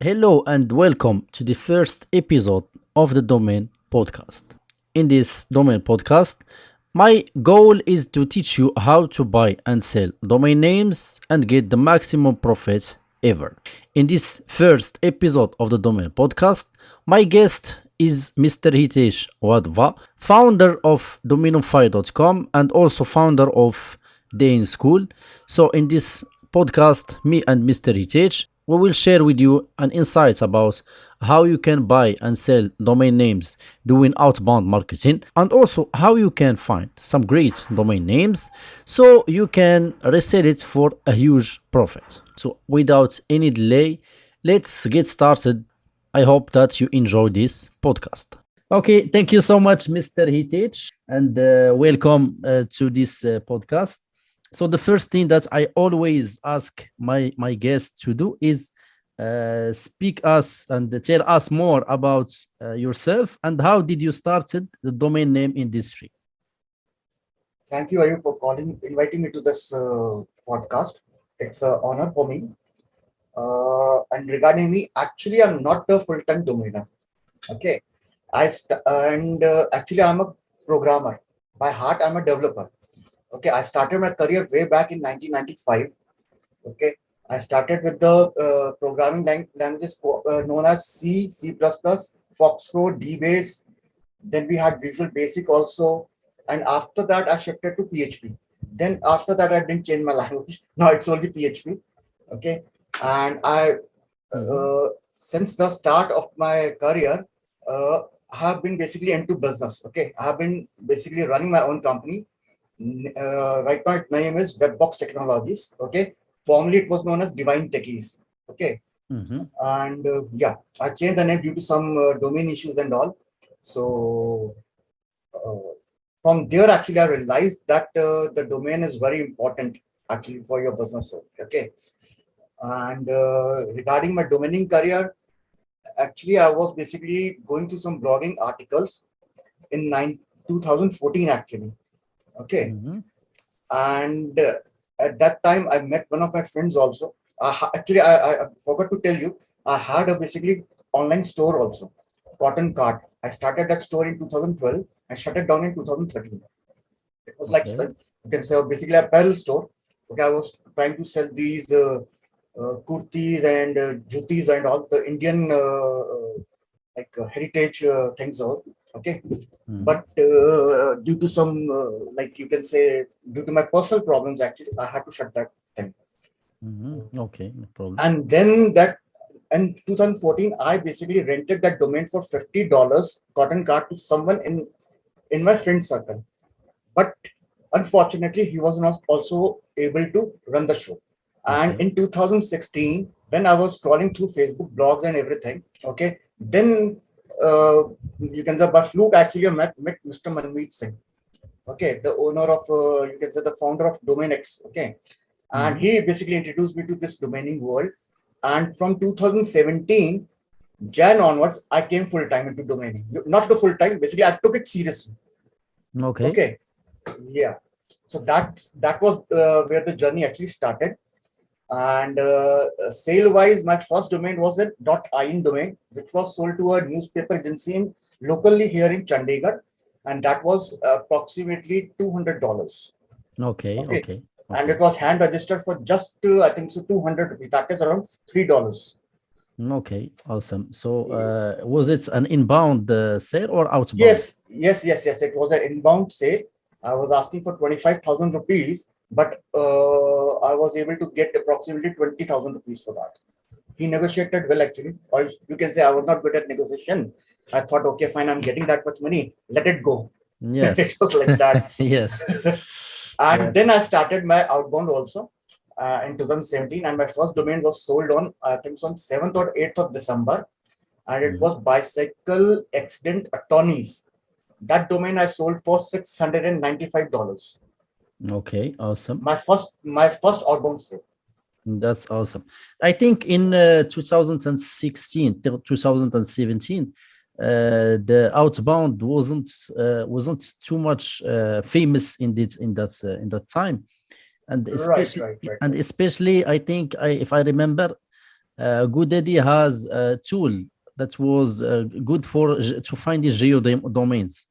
Hello and welcome to the first episode of the Domain Podcast. In this Domain Podcast, my goal is to teach you how to buy and sell domain names and get the maximum profit ever. In this first episode of the Domain Podcast, my guest is Mr. Hitesh Wadhwa, founder of Dominify.com and also founder of Day in School. So, in this podcast, me and Mr. Hitesh, we will share with you an insights about how you can buy and sell domain names doing outbound marketing and also how you can find some great domain names so you can resell it for a huge profit. So without any delay, let's get started. I hope that you enjoy this podcast. Okay, thank you so much, Mr. Hitich, and welcome to this podcast. So the first thing that I always ask my guests to do is speak us and tell us more about yourself and how did you started the domain name industry. Thank you, Ayub, for inviting me to this podcast. It's an honor for me. And regarding me, actually, I'm not a full-time domainer. Okay, actually I'm a programmer. By heart, I'm a developer. Okay, I started my career way back in 1995. Okay, I started with the programming languages known as C, C++, Foxtrot, DBase. Then we had Visual Basic also, and after that I shifted to PHP. Then after that I didn't change my language. Now it's only PHP. Okay, and I Mhm. since the start of my career, I have been basically into business. Okay, I have been basically running my own company. Right now, its name is Webbox Technologies. Okay, formerly it was known as Divine Techies. Okay, Mhm. and yeah, I changed the name due to some domain issues and all. So uh, from there, actually, I realized that the domain is very important actually for your business. Okay, and regarding my domaining career, actually, I was basically going through some blogging articles in 2014 actually. Okay, Mhm. and at that time I met one of my friends also. Actually, I forgot to tell you, I had a basically online store also, Cotton Cart. I started that store in 2012 and shut it down in 2013. It was like Okay. you can say basically a apparel store. Okay, I was trying to sell these kurtis and jutis and all the Indian heritage things all. Okay, Mhm. but due to some like you can say due to my personal problems, actually I had to shut that thing. Mhm. Okay, no problem. And then that in 2014, I basically rented that domain for $50 cotton card to someone in my friend circle. But unfortunately, he was not also able to run the show. And Okay. in 2016, when I was scrolling through Facebook blogs and everything, okay, then you can say by fluke actually I met Mr. Manmeet Singh, okay, the owner of you can say the founder of DomainX, okay, and Mhm. he basically introduced me to this domaining world. And from 2017 Jan onwards, I came full time into domaining. Not the full time, basically I took it seriously. Okay. Okay, yeah. So that was where the journey actually started. And sale wise, my first domain was a .in domain, which was sold to a newspaper agency locally here in Chandigarh, and that was approximately $200. Okay. Okay, Okay. and it Okay. was hand registered for just I think so 200 rupees. That is around $3. Okay. Awesome. So, was it an inbound sale or outbound? Yes. It was an inbound sale. I was asking for 25,000 rupees, but I was able to get approximately 20,000 rupees for that. He negotiated well, actually, or you can say I was not good at negotiation. I thought, okay, fine, I'm getting that much money, let it go. It Yes. was like that. Yes. And Yes. then I started my outbound also in 2017, and my first domain was sold on I think on 7th or 8th of December, and it Mhm. was bicycle accident attorneys. That domain I sold for $695. Okay. Awesome. My first outbound sale. That's awesome. I think in 2016 till 2017, the outbound wasn't too much famous in that time, and Right, especially right, right, and right. especially I think if I remember, GoDaddy has a tool that was good for to find the domains,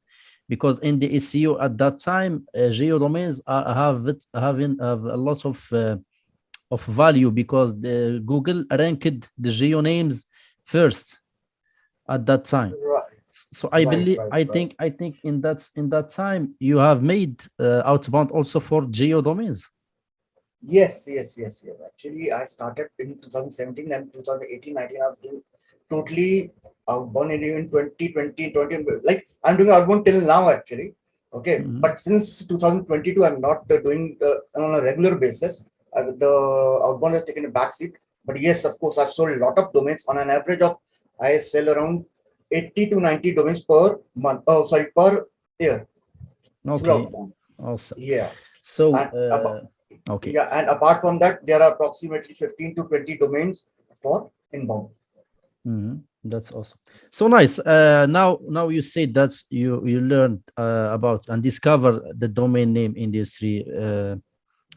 because in the SEO at that time, geodomains have a lot of value, because the Google ranked the geo names first at that time. Right, So I right, believe, right, right. I think in that time you have made Outbound also for geo domains. Yes, yes, yes, yes. Actually, I started in 2017 and 2018, 19. I was doing totally outbound, and even 2020, 20, like I'm doing outbound till now actually. Okay, Mhm. but since 2022, I'm not doing on a regular basis. The outbound has taken a backseat. But yes, of course, I've sold a lot of domains. On an average of, I sell around 80 to 90 domains per month. Oh, sorry, per year through Okay, outbound. awesome. Yeah, So and okay. yeah, and apart from that, there are approximately 15 to 20 domains for inbound. That's awesome. So nice. Now you said that you learned about and discover the domain name industry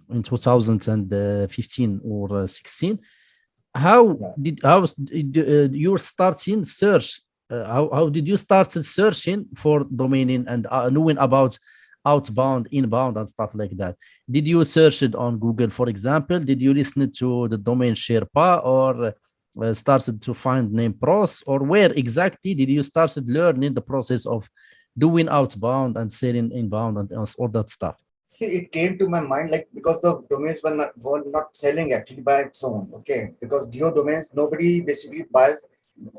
in 2015 or 16. How Yeah. did your starting search? How did you start searching for domaining and knowing about outbound, inbound, and stuff like that? Did you search it on Google, for example? Did you listen to the domain Sherpa, or started to find name pros, or where exactly did you started learning the process of doing outbound and selling inbound and all that stuff? See, it came to my mind like because the domains were not selling actually by its own. Okay, because geo domains nobody basically buys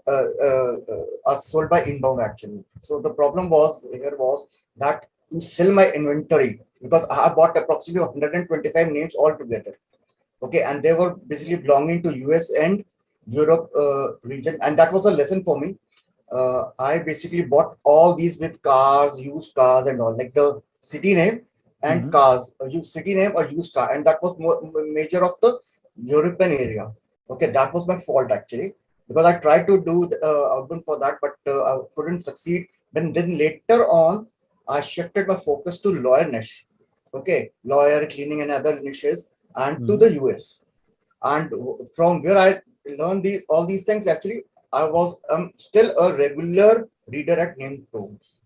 are sold by inbound actually. So the problem was here was that to sell my inventory because I bought approximately 125 names altogether. Okay, and they were basically belonging to US and Europe region, and that was a lesson for me. I basically bought all these with cars, used cars, and all like the city name and Mhm. cars, used city name or used car, and that was more major of the European area. Okay, that was my fault actually because I tried to do outbound for that, but I couldn't succeed. Then later on, I shifted my focus to lawyer niche. Okay, lawyer, cleaning, and other niches, and to Mhm. the US. And from where I learned all these things, actually, I was still a regular reader at name prompts.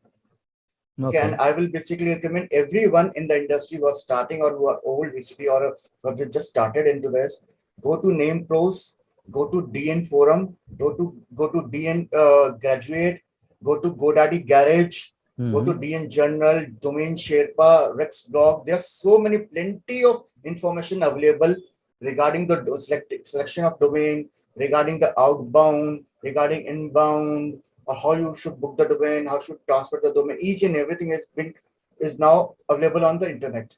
Okay, and Okay. I will basically recommend everyone in the industry who are starting or who are old, basically, or who have just started into this. Go to Name Pros, go to DN Forum, go to DN Graduate, go to GoDaddy Garage, go to Mhm. DN Journal, Domain Sherpa, Rex Blog. There are so many, plenty of information available regarding the selection of domain, regarding the outbound, regarding inbound, or how you should book the domain, how should transfer the domain. Each and everything is now available on the internet.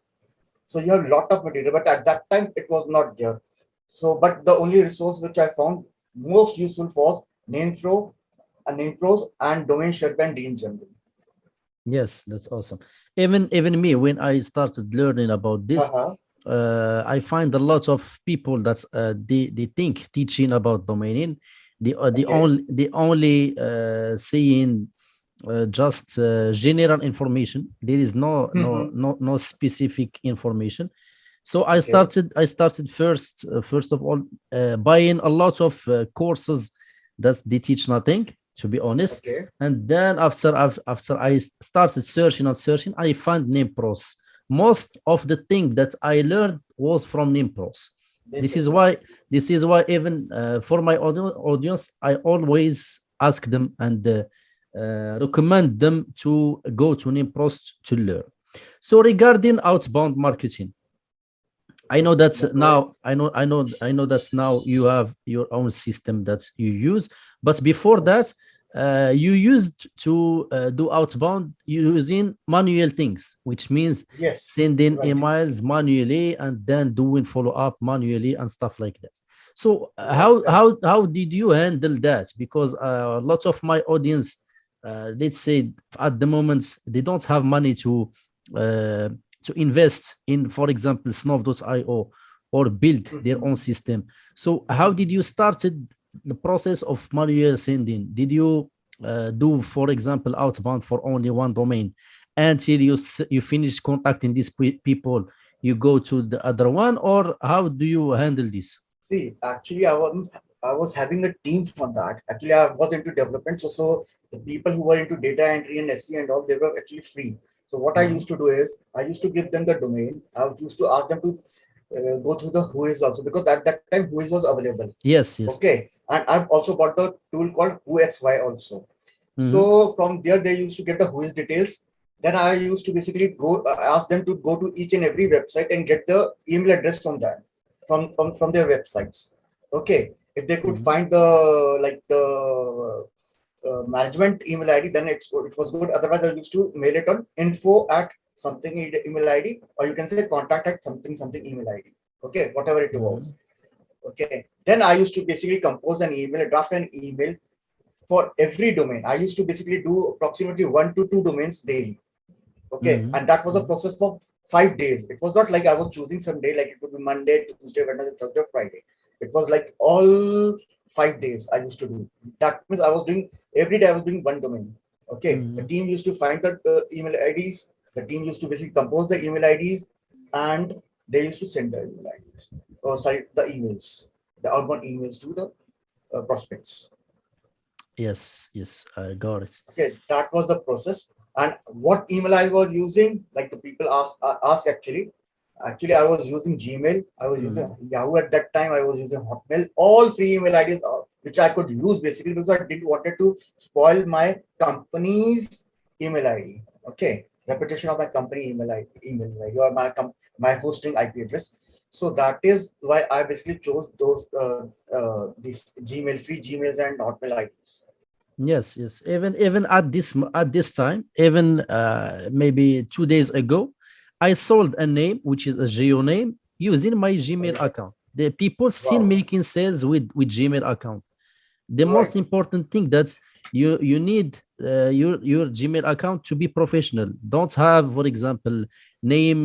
So you have a lot of material, but at that time it was not there. So, but the only resource which I found most useful was name pros and domain Sherpa and in general. Yes, that's awesome. Even me, when I started learning about this, Uh-huh. I find a lot of people that they think teaching about domaining, Okay. the only saying just general information. There is Mm-hmm. no specific information. So Okay. I started first of all buying a lot of courses that they teach nothing, to be honest. Okay. And then after I started searching, I find name pros. Most of the thing that I learned was from name pros. Name this is pros, why yes. this is why even for my audience, I always ask them and recommend them to go to name pros to learn. So regarding outbound marketing, I know that No, go ahead. now I know that now you have your own system that you use, but before that, Yes. you used to do outbound using manual things, which means Yes. sending Right. emails manually and then doing follow up manually and stuff like that. So Right. Correct. how did you handle that? Because lots of my audience, let's say at the moment, they don't have money uh, to invest in, for example, Snow.io, or build their Mm-hmm. own system. So how Mm-hmm. did you started the process of manual sending? Did you do, for example, outbound for only one domain until you finish contacting these people? You go to the other one, or how do you handle this? See, actually, I wasn't. I was having a team for that. Actually, I was into development, so the people who were into data entry and SE and all, they were actually free. So what I Mhm. used to do is I used to give them the domain. I used to ask them to go through the Whois also, because at that time Whois was available. Yes, yes. Okay, and I've also got the tool called WhoXY also. Mhm. So from there they used to get the Whois details. Then I used to basically go ask them to go to each and every website and get the email address from that, from their websites. Okay, if they could Mhm. find the like the management email ID, then it was good. Otherwise, I used to mail it on info at something email ID, or you can say contact at something something email ID. Okay, whatever it was. Mhm. Okay, then I used to basically compose an email, draft an email for every domain. I used to basically do approximately 1 to 2 domains daily. Okay, Mhm. and that was a Mhm. process for 5 days. It was not like I was choosing some day, like it would be Monday, Tuesday, Wednesday, Thursday, Friday. It was like all 5 days I used to do. That means I was doing every day. I was doing one domain. Okay, the Mhm. team used to find the email IDs. The team used to basically compose the email IDs, and they used to send the email IDs. Oh, sorry, the emails, the outbound emails to the prospects. Yes, yes, I got it. Okay, that was the process. And what email I was using, like the people ask actually. Actually, I was using Gmail. I was using Mhm. Yahoo at that time. I was using Hotmail. All free email IDs, which I could use basically because I didn't wanted to spoil my company's email ID. Okay, reputation of my company email ID, or my hosting IP address. So that is why I basically chose those these Gmail free Gmails and Hotmail IDs. Yes, yes. Even at at this time, even maybe 2 days ago, I sold a name which is a geo name using my Gmail Okay. account. The people still Wow. making sales with Gmail account. The most Right. important thing that you need your Gmail account to be professional. Don't have, for example, name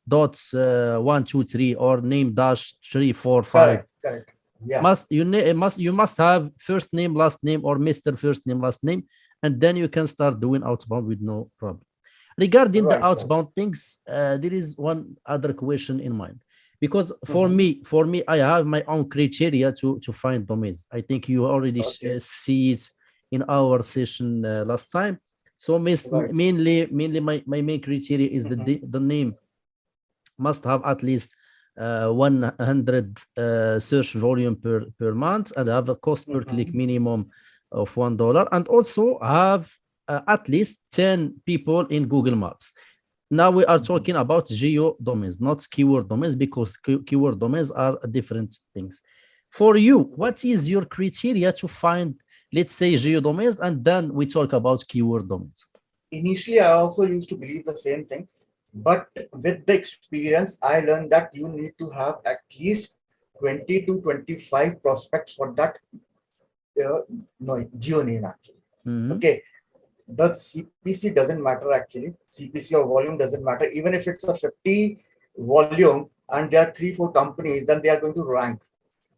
dots 1 2 3 or name dash 3 4 5. Correct. Correct. Yeah. Must have first name last name or Mr. First name last name, and then you can start doing outbound with no problem. Regarding the Right. Right. outbound things, there is one other question in mind, because Mm-hmm. for me, I have my own criteria to find domains. I think you already Okay. see it in our session last time. So Right. mainly my main criteria is Mm-hmm. the name must have at least 100 search volume per month, and have a cost per click Mm-hmm. minimum of $1, and also have at least 10 people in Google Maps. Now we are Mm-hmm. talking about geo domains, not keyword domains, because keyword domains are different things. For you, Right. what is your criteria to find, let's say, geo domains, and then we talk about keyword domains? Initially, I also used to believe the same thing, but with the experience, I learned that you need to have at least 20 to 25 prospects for that uh, no, geo name actually. Mm-hmm. Okay. The CPC doesn't matter actually. CPC or volume doesn't matter. Even if it's a 50 volume and there are 3 4 companies, then they are going to rank.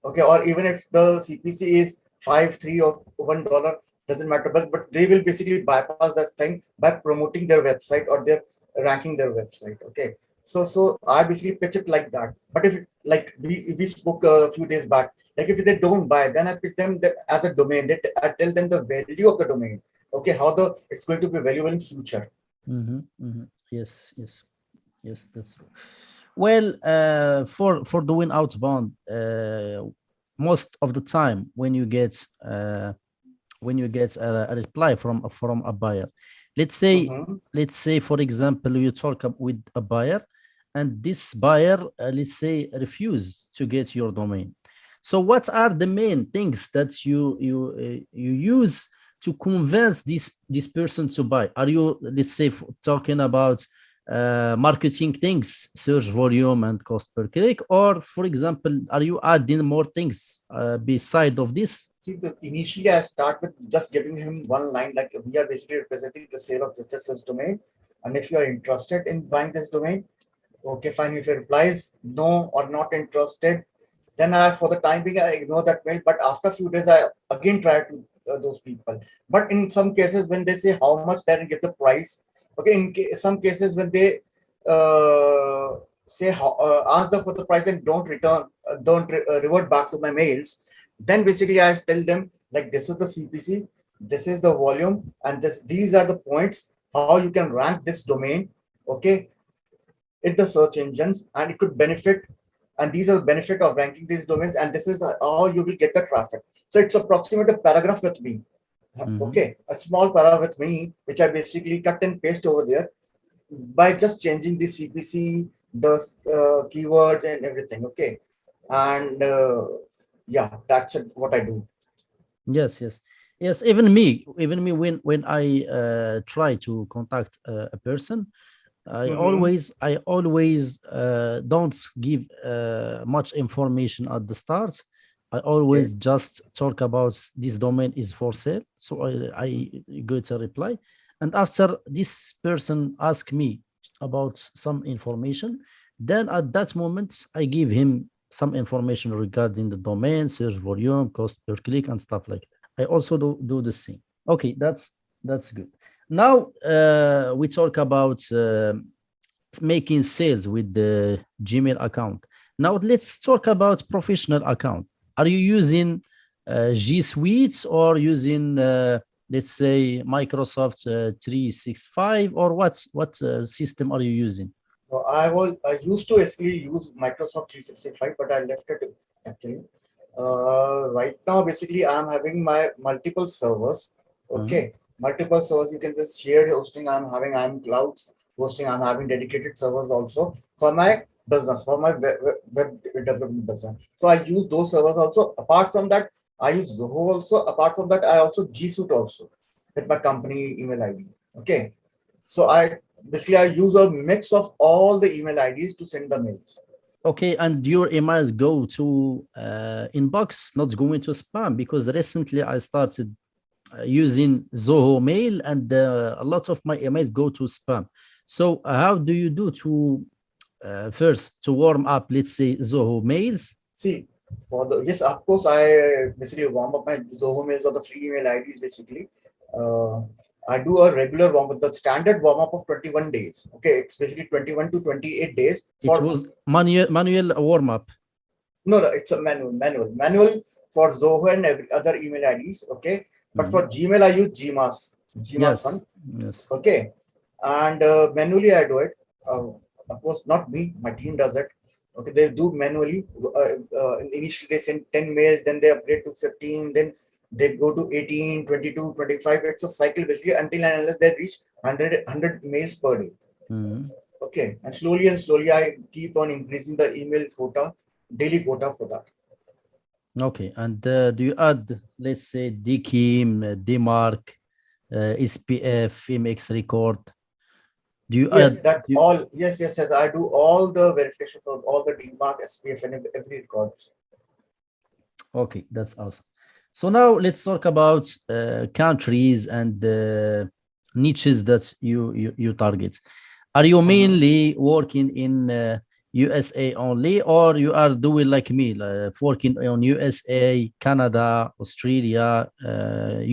Okay, or even if the CPC is 5 3 or $1, doesn't matter, but they will basically bypass that thing by promoting their website, or their ranking their website. Okay, so I basically pitch it like that. But if like we spoke a few days back, like if they don't buy, then I pitch them that as a domain, that I tell them the value of the domain. Okay, how the it's going to be valuable in future. Mm-hmm. Mm-hmm. Yes, yes. Yes, that's true. Well, for doing outbound, most of the time when you get a reply from a buyer, let's say Mm-hmm. let's say for example you talk with a buyer, and this buyer, let's say, refuse to get your domain. So what are the main things that you use to convince this person to buy? Are you, let's say, talking about marketing things, search volume and cost per click, or for example, are you adding more things beside of this? See, initially I start with just giving him one line, like we are basically representing the sale of this domain, and if you are interested in buying this domain, okay, fine. If he replies no or not interested, then I, for the time being, I ignore that mail. But after a few days, I again try to those people. But in some cases, when they say how much, then give the price. Okay, in some cases when they say how, ask them for the price and don't revert back to my mails, Then basically I tell them like this is the CPC, this is the volume, and these are the points how you can rank this domain, okay, in the search engines, and it could benefit. And these are the benefit of ranking these domains, and this is how you will get the traffic. So it's approximate a paragraph with me. Hmm. Okay, a small paragraph with me, which I basically cut and paste over there by just changing the CPC, the keywords, and everything. Okay, and yeah, that's it, what I do. Yes, yes, yes. Even me, when I try to contact a person, Mm-hmm. I always don't give much information at the start. I Okay. always just talk about this domain is for sale. So I get a reply. And after this person ask me about some information, then at that moment I give him some information regarding the domain, search volume, cost per click, and stuff like that. I also do the same. Okay, that's good. Now we talk about making sales with the Gmail account. Now let's talk about professional account. Are you using G Suites or using let's say Microsoft 365, or what system are you using? So I used to actually use Microsoft 365, but I left it actually. Right now, basically, I'm having my multiple servers. Mhm. Okay, multiple servers. You can just shared hosting. I'm clouds hosting. I'm having dedicated servers also for my business, for my web development business. So I use those servers also. Apart from that, I use Zoho also. Apart from that, I also G Suite also with my company email ID. Okay, so I use a mix of all the email IDs to send the mails. Okay, and your emails go to inbox, not going to spam, because recently I started using Zoho Mail, and a lot of my emails go to spam. So how do you do to first to warm up, let's say, Zoho Mails? See, for the yes, of course, I basically warm up my Zoho mails or the free email IDs basically. Uh, I do a regular warm up, the standard warm up of 21 days. Okay, it's basically 21 to 28 days It for was manual warm up. no, it's a manual for Zoho and every other email IDs. Okay, but Mhm. for Gmail, I use Gmail's Yes, one. yes. Okay, and manually I do it. Of course, not me. My team does it. Okay, they do manually. Initially, they send 10 mails, then they upgrade to 15, then they go to 18, 22, 25. It's a cycle basically until and unless they reach 100 mails per day. Mhm. Okay, and slowly, I keep on increasing the email quota, daily quota for that. Okay, and do you add, let's say, DKIM, DMARC, SPF, MX record? Do you add? Yes, that all. Yes. I do all the verification for all the DMARC, SPF, and every record. Okay, that's awesome. So now let's talk about countries and niches that you target. Are you Mhm. mainly working in USA only, or you are doing like me, working on USA, Canada, Australia,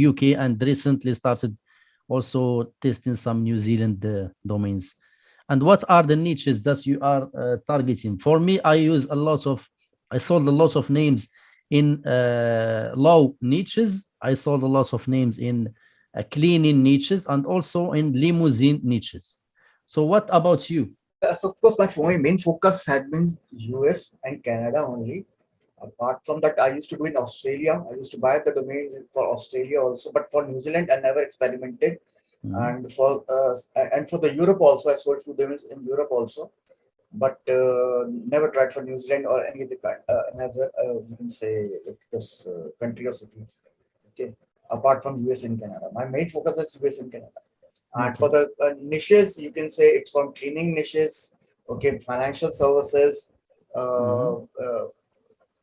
UK, and recently started also testing some New Zealand domains? And what are the niches that you are targeting? For me, I sold a lot of names in low niches. I sold a lot of names in cleaning niches and also in limousine niches. So what about you? So of course, my main focus has been US and Canada only. Apart from that, I used to do in Australia. I used to buy the domains for Australia also, but for New Zealand, I never experimented. Mhm. And for the Europe also, I sold few domains in Europe also, but never tried for New Zealand or any other another you can say like this country or city. Okay, apart from US and Canada, my main focus is US and Canada. And for Okay. the niches, you can say it's from cleaning niches, okay, financial services, uh, Mhm. uh,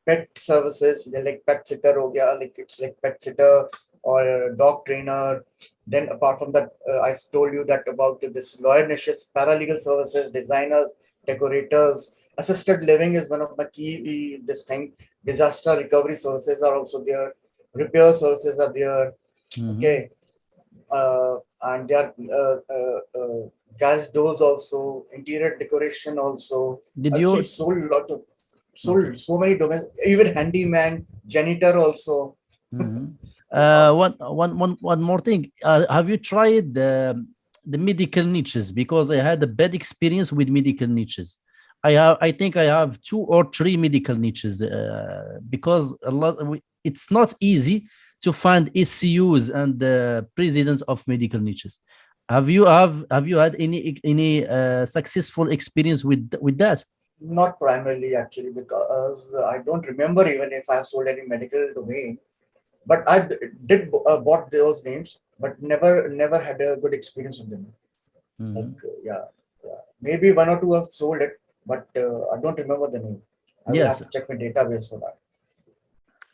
pet services, they're like pet sitter, oh yeah, like it's like pet sitter or a dog trainer. Then apart from that, I told you that about this lawyer niches, paralegal services, designers, decorators, assisted living is one of the key. This thing, disaster recovery services are also there, repair services are there. Mhm. Okay, and there are gas doors also, interior decoration also. Did Actually, you sold a lot of. Okay. sold so many domains, even handyman, janitor also. Mhm. Uh, One more thing. Have you tried the medical niches? Because I had a bad experience with medical niches. I think I have two or three medical niches because it's not easy to find ECUs and presidents of medical niches. Have you had any successful experience with that? Not primarily actually, because I don't remember even if I sold any medical domain. But did bought those names, but never had a good experience with them. Like Mhm. yeah, yeah, maybe one or two have sold it, but I don't remember the name. I will have Yes, to check my database for that.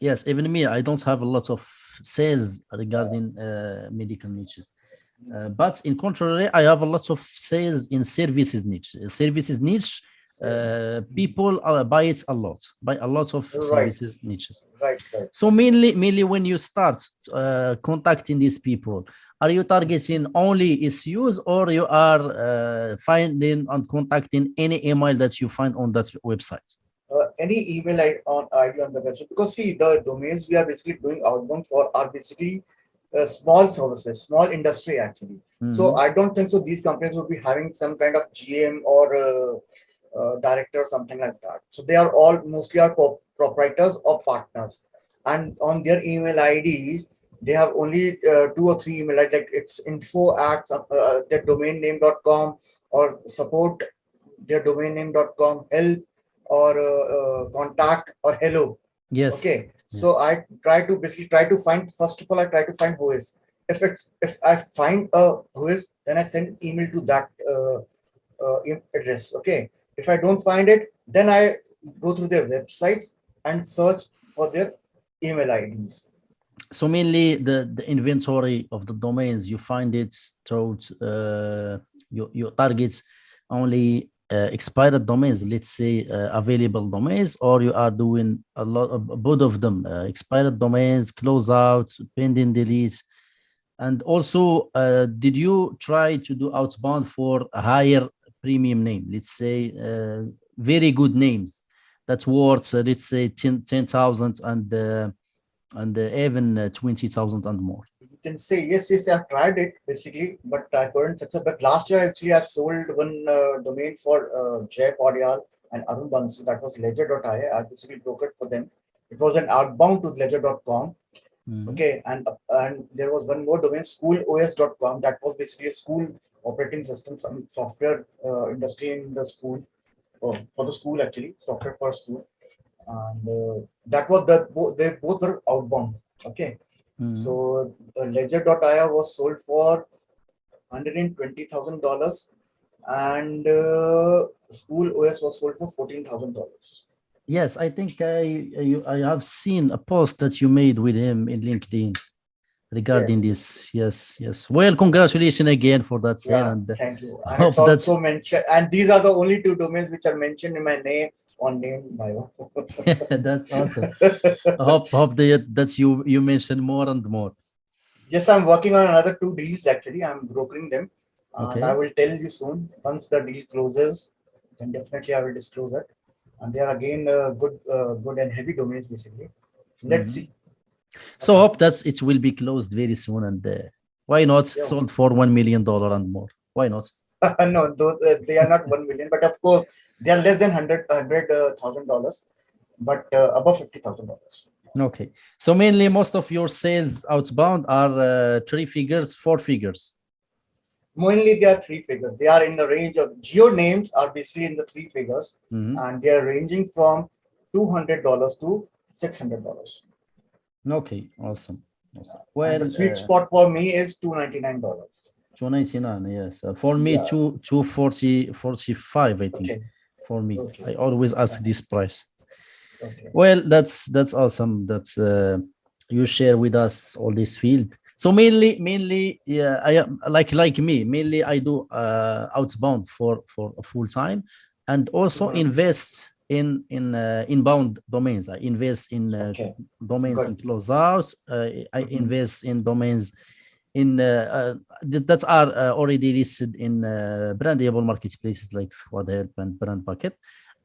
yes, even me, I don't have a lot of sales Uh, regarding medical niches. But in contrary, I have a lot of sales in services niche. Services niche, so, people buy a lot of right, services niches. right, right. So mainly when you start contacting these people, are you targeting only issues or you are finding and contacting any email that you find on that website? Any email ID on the website, because see, the domains we are basically doing outbound for are basically small services, small industry actually. So Mhm. I don't think so these companies would be having some kind of GM or director or something like that. So they are all mostly are proprietors or partners, and on their email IDs they have only two or three email IDs, like it's info at their domain name.com, or support their domain name.com, help, or contact, or hello. Yes, Okay, yes. so I try to basically try to find, first of all I try to find who is. If I find a who is, then I send email to that address. Okay, if I don't find it, then I go through their websites and search for their email IDs. So mainly the inventory of the domains you find it through your targets only expired domains, let's say available domains, or you are doing a lot of both of them, expired domains, close out, pending delete. And also, did you try to do outbound for a higher premium name, let's say very good names that's worth let's say 10,000 and even 20,000 and more. You can say yes, yes, I've tried it basically, but I couldn't succeed. But last year, actually, I've sold one domain for Jay Padial and Arun Bansal. That was ledger.ia. I basically broke it for them. It was an outbound to ledger.com. Mhm. Okay, and there was one more domain, schoolOS.com. That was basically a school operating system, some software industry in the school, for the school actually, software for school. And that was they both were outbound. Okay, Mhm. so ledger.io was sold for $120,000, and School OS was sold for $14,000. Yes, I think I have seen a post that you made with him in LinkedIn regarding Yes, this. Yes, yes. Well, congratulations again for that sale, yeah, and thank you. And it's hope that also mentioned, and these are the only two domains which are mentioned in my name on name bio. that's awesome. I hope that you mention more and more. Yes, I'm working on another two deals actually. I'm brokering them, and I Okay. will tell you soon. Once the deal closes, then definitely I will disclose it. And they are again good and heavy domains basically. Let's Mhm. see what So hope that happens. it will be closed very soon, and why not Yeah. sold for $1 million and more? Why not? No, they are not 1 million, but of course they are less than $100,000, but above $50,000. Okay. So mainly most of your sales outbound are three figures, four figures. Mainly, they are three figures. They are in the range of geo names are basically in the three figures, Mhm. and they are ranging from $200 to $600. Okay, awesome. Awesome. And the Well, sweet spot for me is $299. 299, yes. For me, Yes. 245, I think. Okay. For me, Okay. I always ask Uh, this price. okay. Well, that's awesome that you share with us all this field. So mainly, yeah, I am like me. Mainly, I do outbound for a full time, and also Mhm. invest in inbound domains. I invest in Okay. domains in Good. closeouts. I Mhm. invest in domains in that are already listed in brandable marketplaces like Squad Help and Brand Bucket.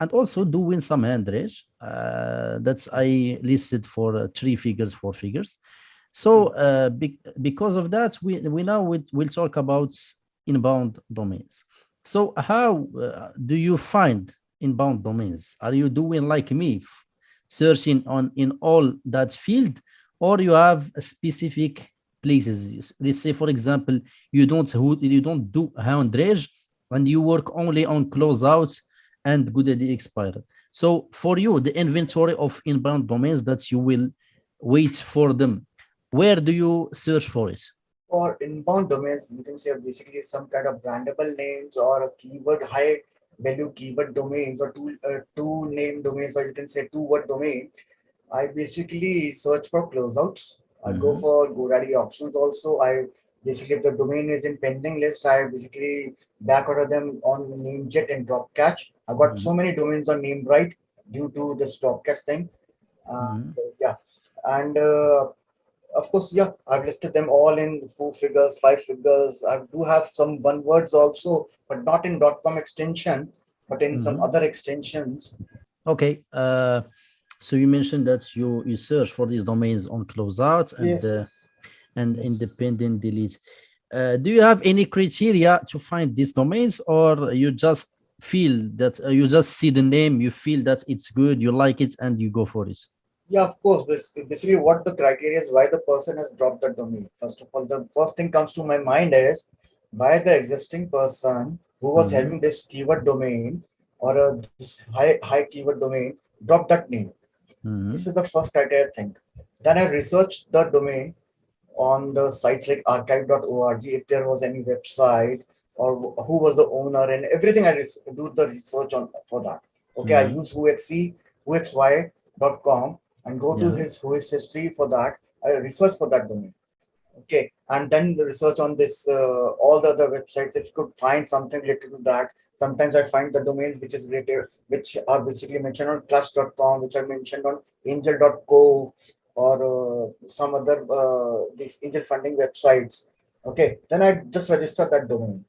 and also doing some hand range. That's I listed for three figures, four figures. So Mhm. because of that, we now will talk about inbound domains. So how do you find inbound domains? Are you doing like me, searching on in all that field, or you have a specific places? Let's say, for example, you don't do hand range, and you work only on closeouts and good ID expired. So for you, the inventory of inbound domains that you will wait for them, where do you search for it? For inbound domains, you can say basically some kind of brandable names or a keyword high value keyword domains or two name domains, or you can say two word domain. I basically search for closeouts. I go Mhm, for GoDaddy options also. I basically, if the domain is in pending list, I basically back order them on Namejet and Dropcatch. I got mhm, so many domains on NameRight due to this Dropcatch thing. mhm, Yeah, and of course, yeah, I've listed them all in four figures, five figures. I do have some one words also, but not in .com extension, but in some mhm. other extensions. Okay. So you mentioned that you search for these domains on closeout Yes, yes, and yes. independent delete. Do you have any criteria to find these domains, or you just feel that you just see the name, you feel that it's good, you like it, and you go for it? Yeah, of course. Basically, what the criteria is why the person has dropped the domain. First of all, the first thing comes to my mind is why the existing person who was Mhm, having this keyword domain or this high keyword domain dropped that name. This mhm, is the first criteria thing. Then I researched the domain on the sites like archive.org if there was any website or who was the owner and everything. Do the research on for that. Okay, I mhm. use whoxy.com and go to Yeah. his whois history for that. I research for that domain. Okay, and then the research on this all the other websites. If you could find something related to that, sometimes I find the domains which is related, which are basically mentioned on clutch.com, which are mentioned on angel.co or some other these angel funding websites. Okay, then I just register that domain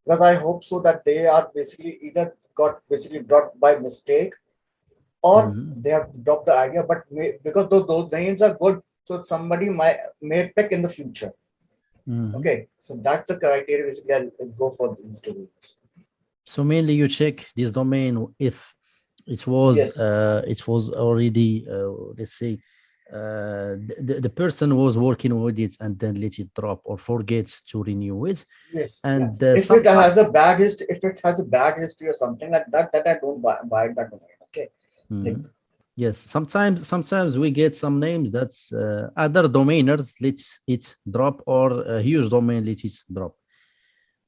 because I hope so that they are basically either got basically dropped by mistake or Mhm, they have dropped the idea, but because those names are good, so somebody may pick in the future. mhm. Okay, so that's the criteria. Basically, I'll go for these domains. So mainly you check this domain if Yes, it was already let's say the person was working with it and then let it drop or forget to renew it, yes, yeah. and If it sometimes has a bad history, if it has a bad history or something like that, that I don't buy that domain. Okay, thing. yes, sometimes we get some names that's other domainers let it drop, or a huge domain let it drop.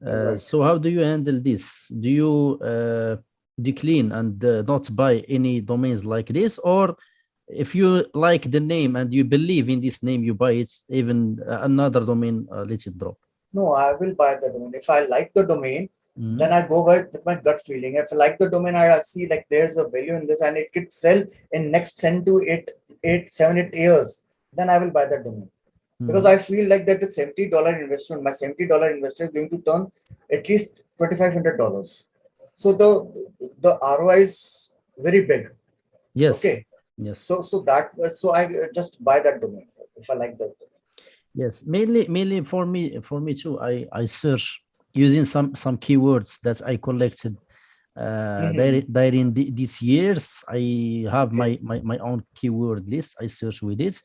Right. So how do you handle this? Do you decline and not buy any domains like this, or if you like the name and you believe in this name, you buy it, even another domain let it drop? No, I will buy the domain. If I like the domain, then Mhm, I go with my gut feeling. If I like the domain, I see like there's a value in this and it could sell in next 10 to 8 7 8 years. Then I will buy that domain. Because mhm. I feel like that the $70 investment, my $70 investment is going to turn at least $2,500. So the ROI is very big. Yes, Okay, yes. so I just buy that domain if I like that. Yes, mainly for me too. I search using some keywords that I collected Hmm. during these years. I have Okay. my own keyword list. I search with it,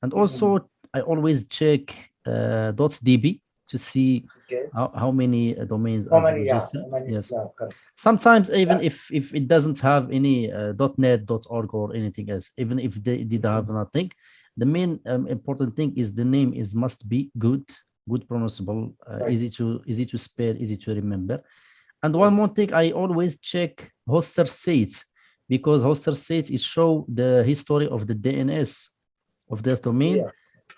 and Hmm. also I always check .db to see Okay. how many domains How I've many? Yeah, registered. how many? Yes, Yeah, correct. sometimes even Yeah. if it doesn't have any .net, .org, or anything else, even if they did have Hmm. nothing, the main important thing is the name is must be good pronounceable, Right. easy to spell, easy to remember. And one Right. more thing, I always check hoster sites, because hoster site is show the history of the DNS of that domain. Yeah.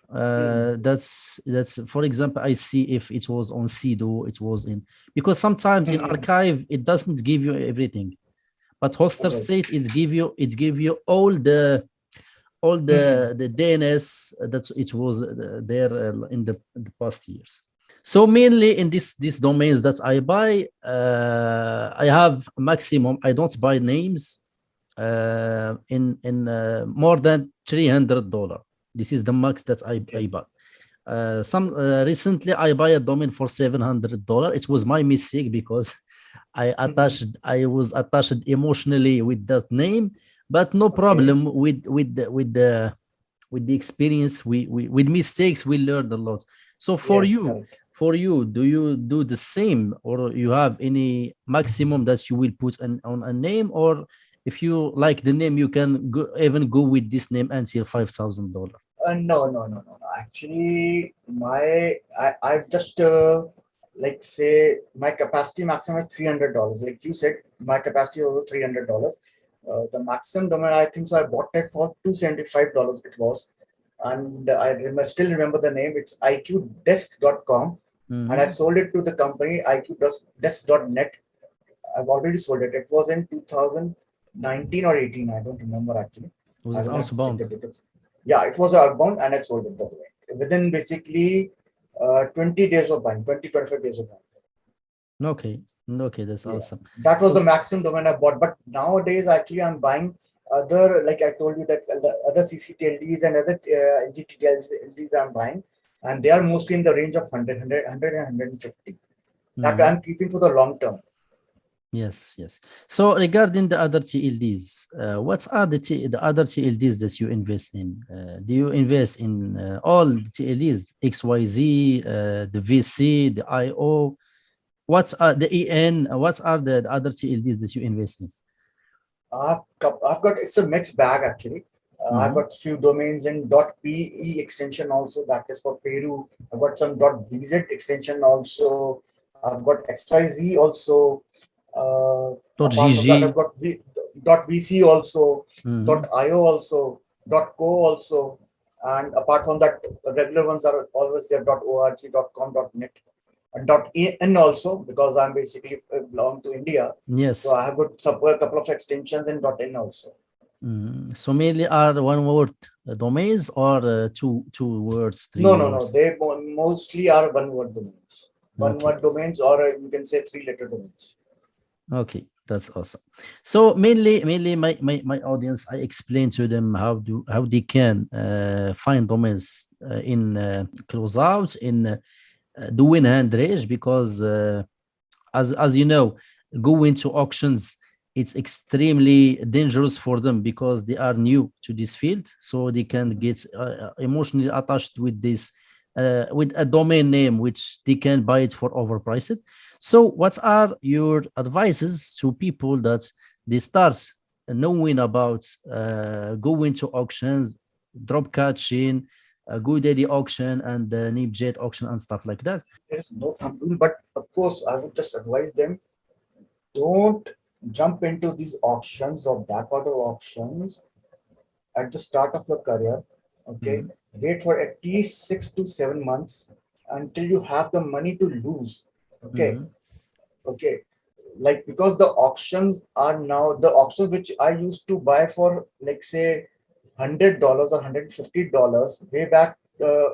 Hmm. That's for example, I see if it was on Sido, it was in, because sometimes in Hmm. archive it doesn't give you everything, but hoster Right. site it give you all Hmm. the DNS that it was there in the past years. So mainly in these domains that I buy, I have maximum. I don't buy names in more than $300. This is the max that I Okay. buy. Some recently I buy a domain for $700. It was my mistake because I was attached emotionally with that name, but no Okay. problem with the experience. We with mistakes we learned a lot. So Yes, correct. for you, do you do the same, or you have any maximum that you will put on a name, or if you like the name, you can even go with this name until $5,000? No, no, no, no, no. Actually, I just like say my capacity maximum is $300. Like you said, my capacity was $300. The maximum domain I think so. I bought it for $275. It was, and still remember the name. It's iqdesk.com, and I Mm-hmm. sold it to the company iqdesk.net. I've already sold it. It was in 2019 or 18. I don't remember actually. Was I it will have to check the outbound? details. Yeah, it was outbound and I sold it that way. Within basically 20 days of buying, 25 days of buying. Okay, okay, that's Yeah, awesome. that was the So maximum domain I bought. But nowadays, actually, I'm buying other, like I told you, that the other CCTLDs and other GTTLDs I'm buying, and they are mostly in the range of 100, and 150. That mhm. I'm keeping for the long term. Yes, yes. So regarding the other TLDs, what are the other TLDs that you invest in? Do you invest in all the TLDs, XYZ, the VC, the IO? What are the EN? What are the other TLDs that you invest in? I've got it's a mixed bag actually. I've Hmm. got few domains in .pe extension also, that is for Peru. I've got some .bz extension also. I've got XYZ also. Apart from that, I've .gg. got .vc also, Hmm. .io also, .co also, and apart from that, the regular ones are always there. .org, .com, .net, and .in also, because I'm basically belong to India, so Yes. I have got a couple of extensions in .in also. So mainly are one word domains or two words, three No, no, no. words? They mostly are one word domains. One Okay. word domains, or you can say three-letter domains. Okay, that's awesome. So mainly my audience, I explain to them how they can find domains in closeouts, in doing hand range, because as you know, going to auctions, it's extremely dangerous for them because they are new to this field, so they can Mhm. get emotionally attached with this with a domain name which they can buy it for overpriced. So what are your advices to people that they start knowing about going to auctions, drop catching, GoDaddy auction, and Nipjet auction and stuff like that? There is no thumb rule, but of course, I would just advise them, don't jump into these auctions or back order auctions at the start of your career. Okay, Mhm. wait for at least 6 to 7 months until you have the money to lose. Okay, Mhm. okay, like, because the auctions are now the auctions which I used to buy for, like, say $100 or $150 way back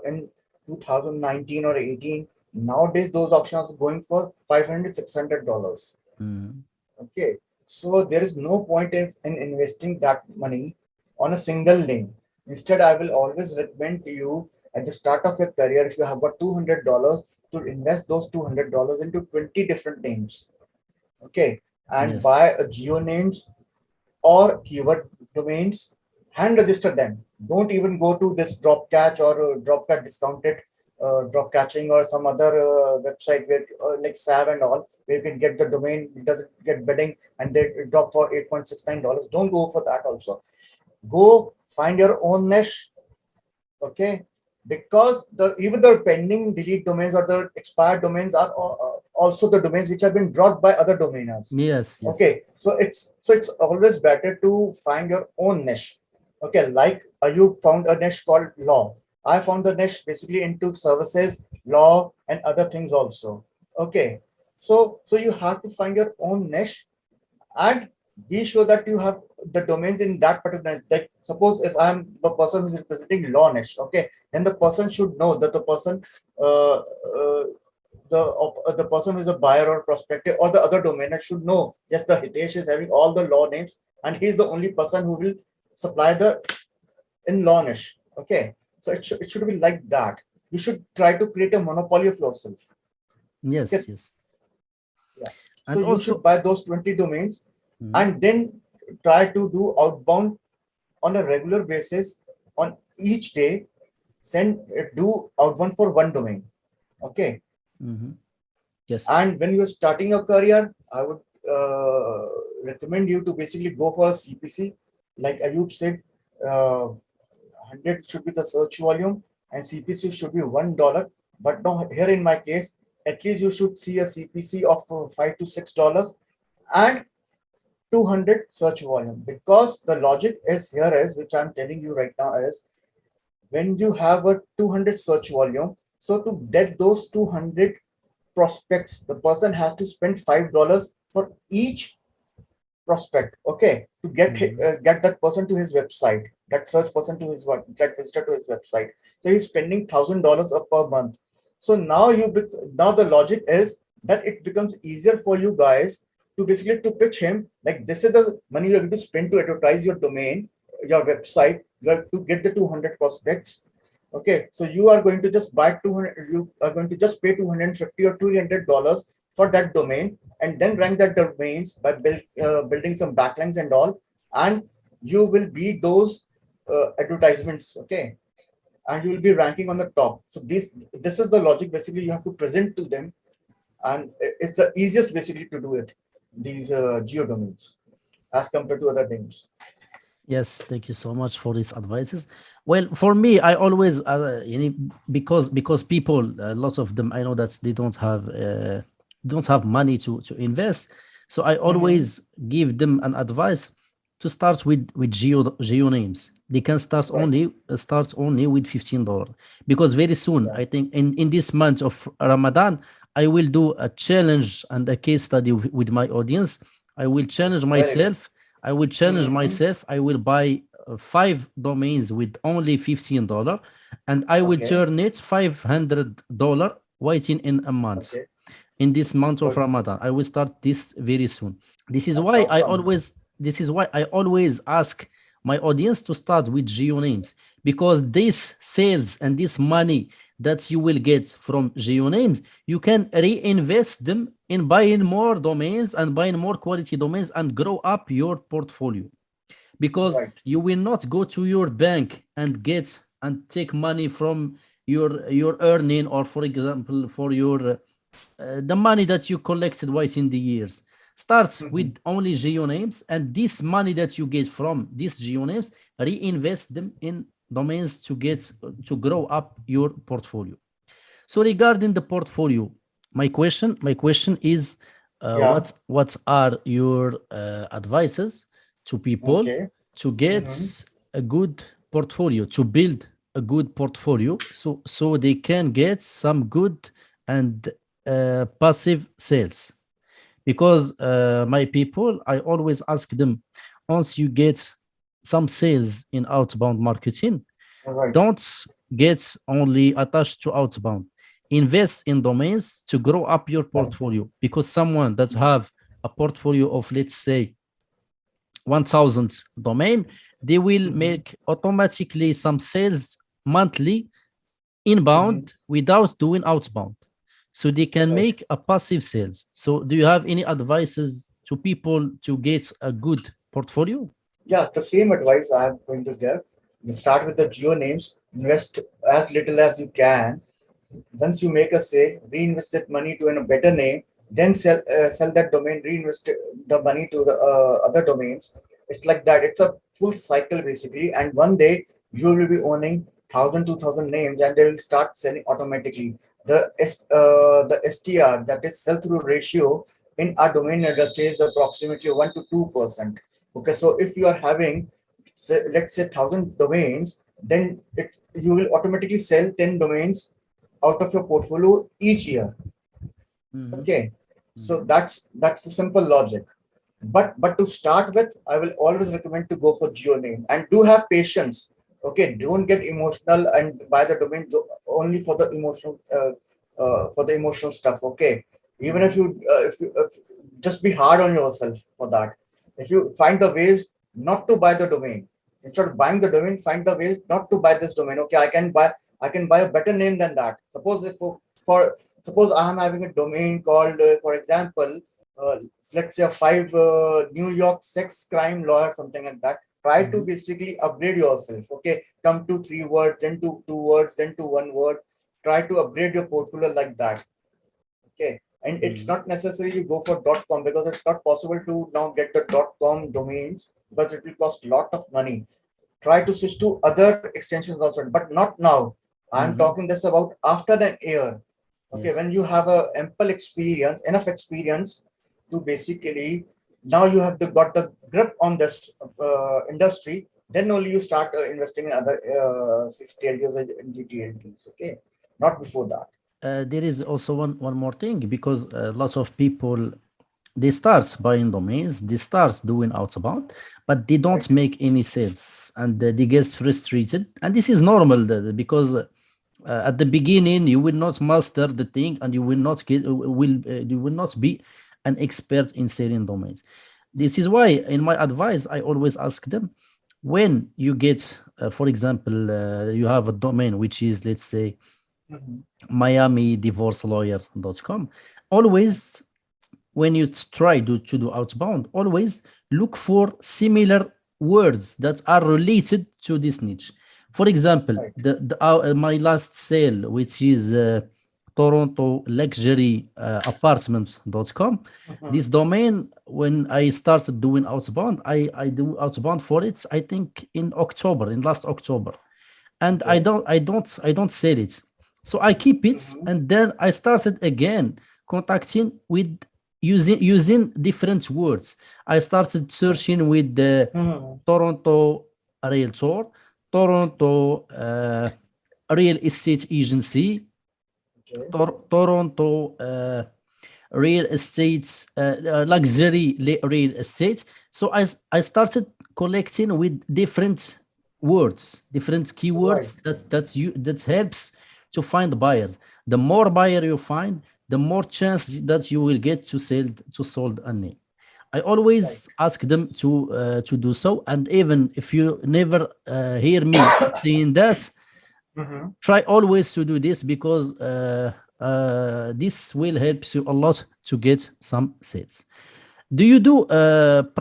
in 2019 or 18. Nowadays those auctions are going for $500, $600. Mhm. Okay, so there is no point in investing that money on a single name. Instead, I will always recommend to you at the start of your career, if you have got $200, to invest those $200 into 20 different names. Okay, and Yes. buy a geo names or keyword domains and register them. Don't even go to this drop catch or drop catch discounted drop catching or some other website where like Sav and all, where you can get the domain, it doesn't get bidding and they drop for $8.69. Don't go for that also. Go find your own niche. Okay, because the even the pending delete domains or the expired domains are also the domains which have been dropped by other domainers. Yes, yes. Okay, so it's always better to find your own niche. Okay, like you found a niche called law. I found the niche basically into services, law, and other things also. Okay, so you have to find your own niche and be sure that you have the domains in that particular, like suppose if I am the person who is representing law niche, okay, then the person should know that the person uh, uh, the person who is a buyer or prospective or the other domainer should know, yes, the Hitesh is having all the law names and he's the only person who will supply the in law-ish. Okay, so it should be like that. You should try to create a monopoly of yourself. Okay, Yes, yes. yeah. So And you should also, buy those 20 domains mhm, and then try to do outbound on a regular basis on each day. Send do outbound for one domain. Okay, mhm, yes. and when you're starting your career, I would recommend you to basically go for a CPC. Like Ayub said, 100 should be the search volume and CPC should be $1. But now here in my case, at least you should see a CPC of $5 to $6 and 200 search volume, because the logic is here is, which I'm telling you right now, is when you have a 200 search volume, so to get those 200 prospects, the person has to spend $5 for each prospect. Okay, to Mhm. get that person to his website, that search person to his what, that visitor to his website. So he's spending $1,000 per month. So now now the logic is that it becomes easier for you guys to basically to pitch him like, this is the money you're going to spend to advertise your domain, your website. You have to get the 200 prospects. Okay, so you are going to just buy 200, you are going to just pay 250 or $300 for that domain, and then rank that domains by building some backlinks and all, and you will be those advertisements. Okay, and you will be ranking on the top. So this is the logic basically you have to present to them, and it's the easiest basically to do it. These geo domains as compared to other names. Yes, thank you so much for these advices. Well, for me, I always, because people, lots of them, I know that they don't have money to invest. So I Mm-hmm. always give them an advice to start with geo names. They can Right. start only with $15, because very soon, Yeah. I think in this month of Ramadan, I will do a challenge and a case study with my audience. I will challenge Very good. myself. I will challenge Mm-hmm. myself. I will buy five domains with only $15, and I will Okay. turn it $500 waiting in a month. Okay. In this month of Good. Ramadan, I will start this very soon. This is That's why I awesome. always this is why I always ask my audience to start with geo names, because this sales and this money that you will get from geo names, you can reinvest them in buying more domains and buying more quality domains and grow up your portfolio, because Right. you will not go to your bank and get and take money from your earning, or for example for your the money that you collected once in the years. Starts Mm-hmm. with only geo names, and this money that you get from these geo names, reinvest them in domains to grow up your portfolio. So regarding the portfolio, my question is, Yeah. what are your advices to people Okay. to get Mm-hmm. a good portfolio, to build a good portfolio, so they can get some good and passive sales? Because my people, I always ask them, once you get some sales in outbound marketing, All right. don't get only attached to outbound. Invest in domains to grow up your Right. portfolio, because someone that have a portfolio of, let's say, 1000 domain, they will Mm-hmm. make automatically some sales monthly Mm-hmm. inbound without doing outbound, so they can Right. make a passive sales. So do you have any advices to people to get a good portfolio? Yeah, the same advice I am going to give. You start with the geo names, invest as little as you can. Once you make a sale, reinvest that money to a better name, then sell that domain, reinvest the money to the other domains. It's like that. It's a full cycle basically, and one day you will be owning 1,000, 2,000 names, and they will start selling automatically. The STR, that is sell through ratio, in our domain industry is approximately 1 to 2%. Okay, so if you are having, say, let's say 1,000 domains, then you will automatically sell 10 domains out of your portfolio each year. Mhm, Okay, so mhm. that's the simple logic. But to start with, I will always recommend to go for geo name, and do have patience. Okay, don't get emotional and buy the domain only for the emotional. for the emotional stuff. Okay, even if you just be hard on yourself for that. If you find the ways not to buy the domain, instead of buying the domain, find the ways not to buy this domain. Okay, I can buy a better name than that. Suppose if for suppose I am having a domain called, for example, uh, let's say a five New York sex crime lawyer, something like that. Try to Mhm. basically upgrade yourself. Okay, come to three words, then to two words, then to one word. Try to upgrade your portfolio like that. Okay, and it's Mhm. not necessary you go for .com, because it's not possible to now get the .com domains, because it will cost a lot of money. Try to switch to other extensions also, but not now. I'm Mhm. talking this about after an year. Okay, Yes. when you have a ample experience, enough experience to basically, now you have got the grip on this industry, then only you start investing in other TLDs and GTLDs. Okay, not before that. There is also one more thing because lots of people they start buying domains, they start doing outbound, but they Right. don't make any sales, and they get frustrated. And this is normal because at the beginning you will not master the thing, and you will not be an expert in selling domains. This is why, in my advice, I always ask them when you get, for example, you have a domain which is, let's say, Mhm. miamidivorcelawyer.com. Always, when you try to do outbound, always look for similar words that are related to this niche. For example, Right. my last sale, which is Toronto Luxury Apartments.com. Mhm. This domain, when I started doing outbound, I do outbound for it, I think in October, in last October, and I Okay. don't I don't I don't sell it. So I keep it, Mhm. and then I started again contacting with using different words. I started Okay. searching with the Mhm. Toronto Realtor, Toronto Real Estate Agency, Okay. Toronto real estate, luxury real estate. So I started collecting with different words, different Right. keywords that helps to find buyers. The more buyer you find, the more chance that you will get to sold a name. I Right. always ask them to do so, and even if you never hear me saying that, Mhm. try always to do this because this will help you a lot to get some sales. Do you do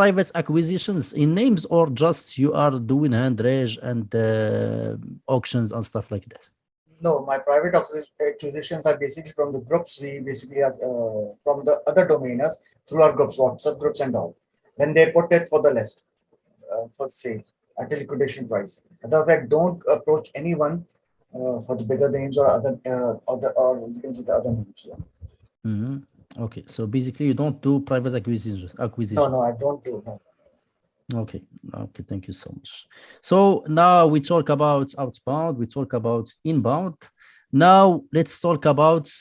private acquisitions in names, or just you are doing hand raise and auctions and stuff like that? No, my private acquisitions are basically from the groups we basically as from the other domainers through our groups, WhatsApp groups and all. Then they put it for the list for sale at a liquidation price. Otherwise, I don't approach anyone for the bigger names or or you can say the other names. Yeah. Mhm. Okay, so basically you don't do private No, no, acquisitions. I don't do. No. Okay, okay, thank you so much. So now we talk about outbound, we talk about inbound. Now let's talk about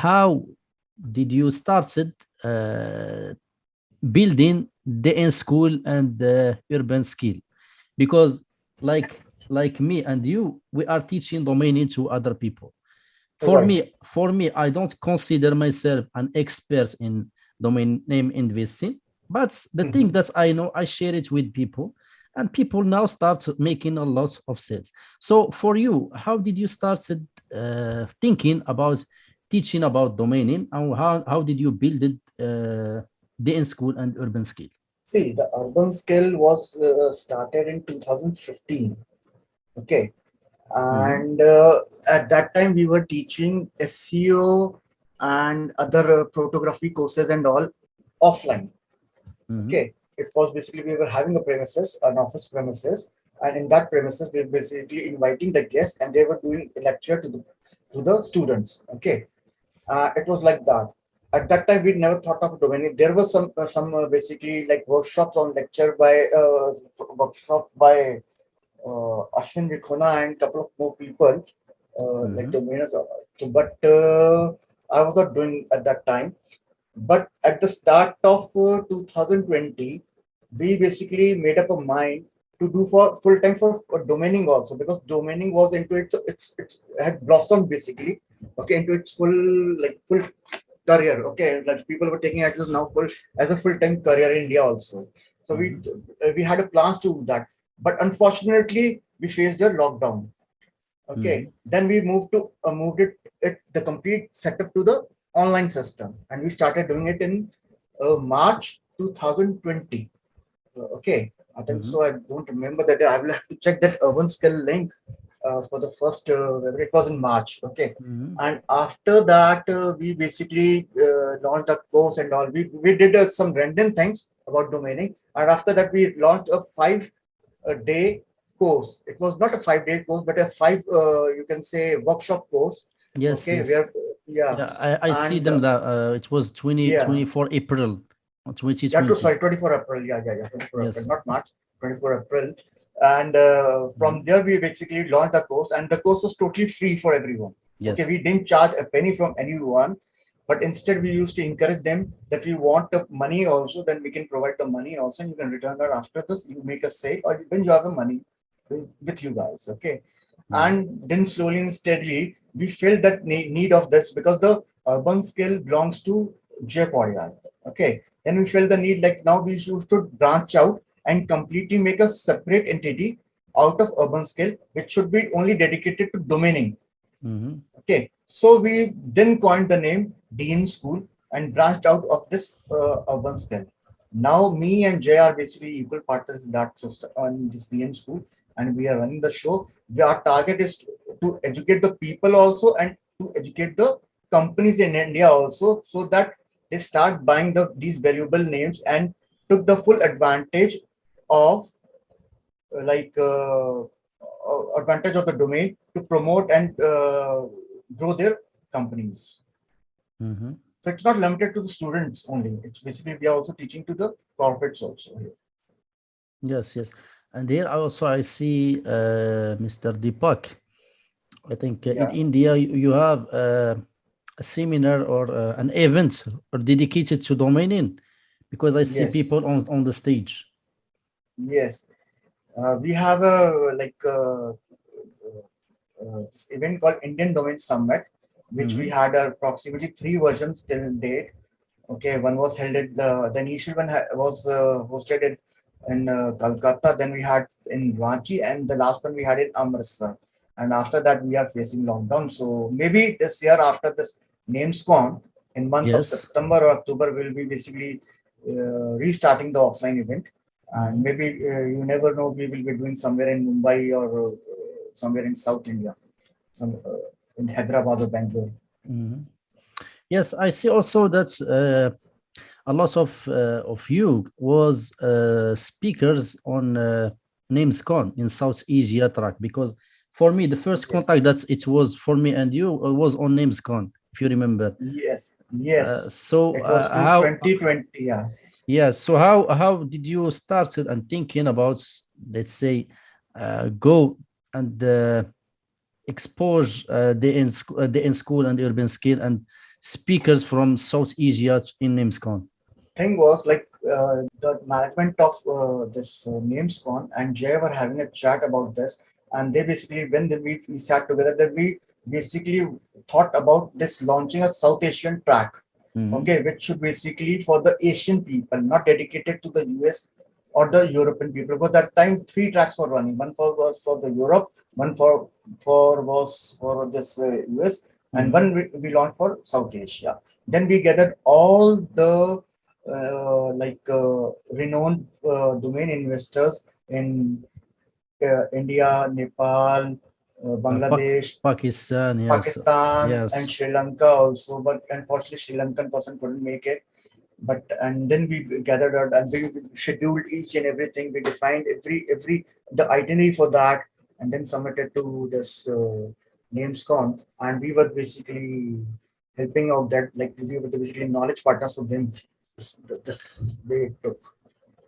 how did you started building the in school and the urban skill, because like me and you, we are teaching domain to other people. for Right. me for me I don't consider myself an expert in domain name investing, but the thing Mhm. that I know, I share it with people, and people now start making a lot of sales. So for you, how did you started thinking about teaching about domaining, and how did you build it, the in school and urban skill? See, the urban skill was started in 2015. Okay, Mhm. and at that time we were teaching SEO and other photography courses and all offline. Mhm. Okay, it was basically we were having a premises, an office premises, and in that premises we were basically inviting the guests, and they were doing a lecture to the students. Okay, it was like that. At that time, we never thought of domain. There was some basically like workshops on lecture by workshops by Ashwin Vikhona and couple of more people like Mhm. domainers. But I was not doing at that time. But at the start of 2020, we basically made up a mind to do for full time for domaining also, because domaining was into it. So it's had blossomed basically. okay, into its full career. Okay, like people were taking it as now full as a full-time career in India also. So Mm-hmm. we had a plans to do that, but unfortunately we faced a lockdown. Okay, Mm-hmm. then we moved it the complete setup to the online system, and we started doing it in March 2020. Okay, I think Mm-hmm. so. I don't remember that. I will have to check that urban skill link for the first. It was in March. Okay, Mm-hmm. and after that, we basically launched a course and all. We did some random things about domaining, and after that, we launched a 5 day course. It was not a 5 day course, but a five you can say workshop course. Yes, Okay, yes. where yeah, Yeah, I see and them that it was yeah. 24 April Yeah, 2020. sorry, 24 April. Yeah, 24 April, Yes. not March, 24 April. And Mm-hmm. from there, we basically launched the course, and the course was totally free for everyone. Okay, Yes. we didn't charge a penny from anyone, but instead, we used to encourage them that if you want the money also, then we can provide the money also, and you can return that after this. You make a say, or when you have the money with you guys. Okay, Mm-hmm. and then slowly and steadily, we felt that need of this because the urban skill belongs to Jay Podyal. Okay, then we felt the need like now we should branch out and completely make a separate entity out of urban scale, which should be only dedicated to domaining. Mm-hmm. Okay, so we then coined the name Dean School and branched out of this urban scale. Now, me and Jay are basically equal partners in that system on this DN school, and we are running the show. Our target is to educate the people also and to educate the companies in India also, so that they start buying these valuable names and took the full advantage of advantage of the domain to promote and grow their companies. Mm-hmm. So it's not limited to the students only. It's basically we are also teaching to the corporates also here. Yes, yes. And here also I see Mr. Deepak. I think in Yeah. India you have a seminar or an event or dedicated to domaining because I see Yes. people on the stage. Yes. We have a this event called Indian Domain Summit, which we Mm-hmm. had approximately three versions till date. Okay, one was held at the initial one was hosted in Calcutta. Then we had in Ranchi, and the last one we had in Amritsar. And after that, we are facing lockdown. So maybe this year, after this name's gone, in month of Yes. September or October, we'll be basically restarting the offline event. And Mm-hmm. maybe you never know, we will be doing somewhere in Mumbai or somewhere in South India, some in Hyderabad or Bangalore. Mm-hmm. Yes, I see also that a lot of you was speakers on NamesCon in South Asia track because for me the first contact Yes. that it was for me and you was on NamesCon if you remember. Yes, yes. So It was to how 2020. Yeah. yeah, so how did you started and thinking about let's say go and expose the in school and urban skill and speakers from South Asia in NamesCon? Thing was like the management of this NamesCon and Jay were having a chat about this, and they basically when we sat together, then we basically thought about this launching a South Asian track. Mm-hmm. Okay, which should basically for the Asian people, not dedicated to the US or the European people. Because that time three tracks were running. One was for the Europe, one for was for this US, and Mm-hmm. one we launched for South Asia. Then we gathered all the renowned domain investors in India, Nepal, Bangladesh, Pakistan, yes, Pakistan, and yes. Sri Lanka also. But unfortunately, Sri Lankan person couldn't make it. But and then we gathered out and we scheduled each and everything. We defined every the itinerary for that, and then submitted to this NamesCon. And we were basically helping out that like we were basically knowledge partners for them. This they took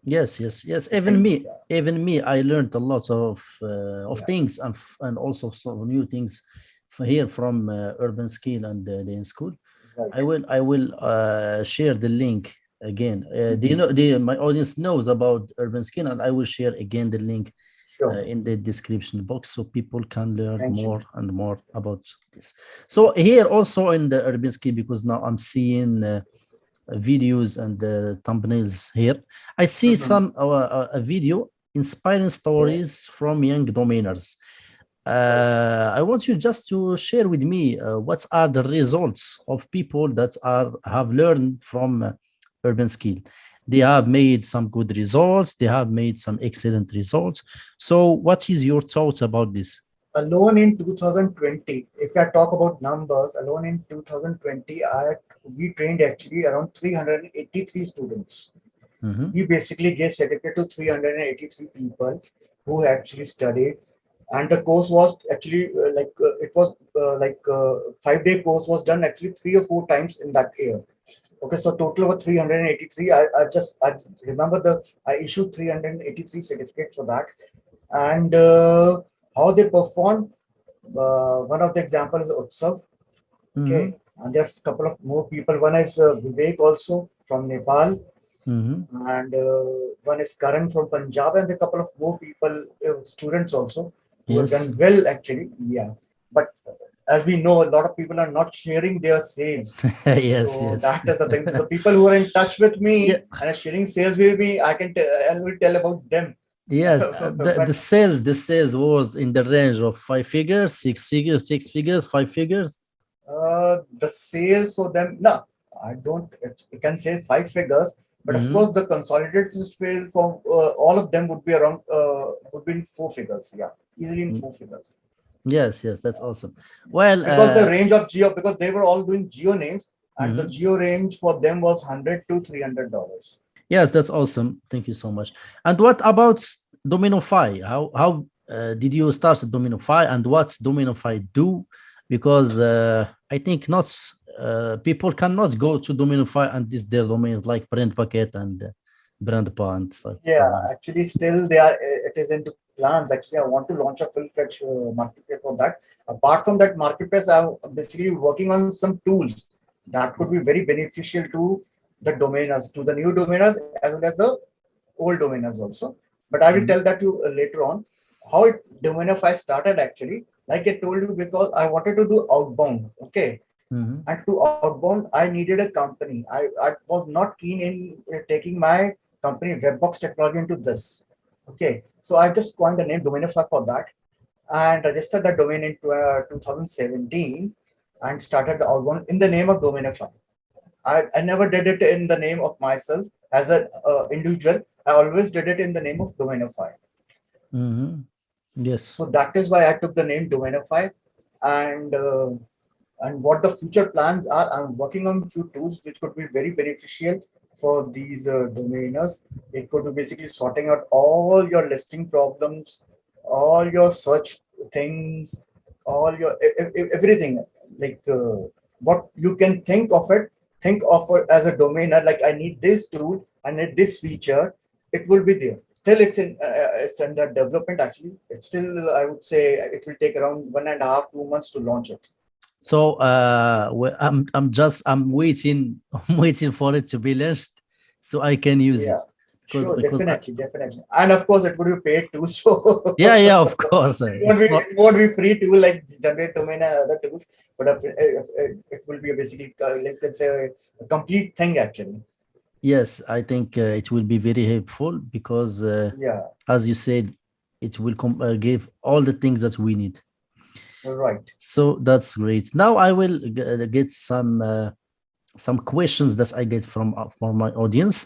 Yes, yes, yes. the thing. Yeah, Even me, I learned a lot of yeah, things and also some new things here from Urban Skill and the in school. right. I will share the link again. Do you Mhm. know my audience knows about Urban Skill, and I will share again the link Sure. in the description box so people can learn Thank you. more and more about this. So here also in the urban skill, because now I'm seeing videos and thumbnails here, I see Mhm. some a video inspiring Okay. stories from young domainers. Right. I want you just to share with me what are the results of people that are have learned from urban skill. They have made some good results. They have made some excellent results. So, what is your thoughts about this? Alone in 2020, if I talk about numbers, alone in 2020, we trained actually around 383 students. Mm-hmm, We basically gave certificate to 383 people who actually studied, and the course was actually it was 5 day course was done actually 3 or 4 times in that year. Okay, so total of 383. I remember I issued 383 certificates for that, and how they performed. One of the examples is Utsav. mm-hmm, Okay, and there's a couple of more people. One is Vivek also from Nepal, mm-hmm. and one is Karan from Punjab, and a couple of more people, students also, who have Yes, done well actually. Yeah, but as we know, a lot of people are not sharing their sales. yes, So yes, that is the thing. The people who are in touch with yeah. me and are sharing sales with me, I will tell about them. Yes, the But sales was in the range of 5 figures, 6 figures, 6 figures, 5 figures. the sales for them, no, I don't. I can say 5 figures, but of Mm-hmm. course the consolidated sales for all of them would be around would be in 4 figures. Yeah, easily in 4 figures. Yes, yes, that's awesome. Well, Because the range of geo, because they were all doing geo names, and the mhm. geo range for them was $100 to $300. Yes, that's awesome. Thank you so much. And what about Dominofy? How did you start Dominofy, and what's Dominofy do? Because I think not people cannot go to Dominofy and this their domains like Brand Packet and Brandpa and stuff Yeah, like that. actually, still they are. It is into plans. Actually, I want to launch a full-fledged marketplace for that. Apart from that marketplace, I'm basically working on some tools that could be very beneficial to the domainers, to the new domainers as well as the old domainers also. But I will tell Mhm, that to you later on. How it Domainify started actually, like I told you, because I wanted to do outbound. Okay, mhm, and to outbound, I needed a company. I was not keen in taking my company Webbox Technology into this. Okay, so I just coined the name Domainify for that and registered the domain in 2017 and started the outbound in the name of Domainify. I never did it in the name of myself as an individual. I always did it in the name of Domainify. mhm. Yes. So that is why I took the name Domainify, and what the future plans are. I'm working on few tools which could be very beneficial for these domainers. It could be basically sorting out all your listing problems, all your search things, all your everything. Like what you can think of it, think of it as a domainer. Like I need this tool, I need this feature. It will be there. Still, it's under development. Actually, it's still. I would say it will take around 1.5 2 months to launch it. So I'm waiting I'm waiting for it to be launched so I can use it Yeah, because sure, because I, definitely, definitely. And of course, it would be paid too. So yeah, yeah, of course it's not. it won't be free tool like generate domain and other tools, but it will be basically like let's say a complete thing actually. Yes, I think it will be very helpful because Yeah, as you said, it will give all the things that we need. right. So that's great. Now I will get some questions that I get from my audience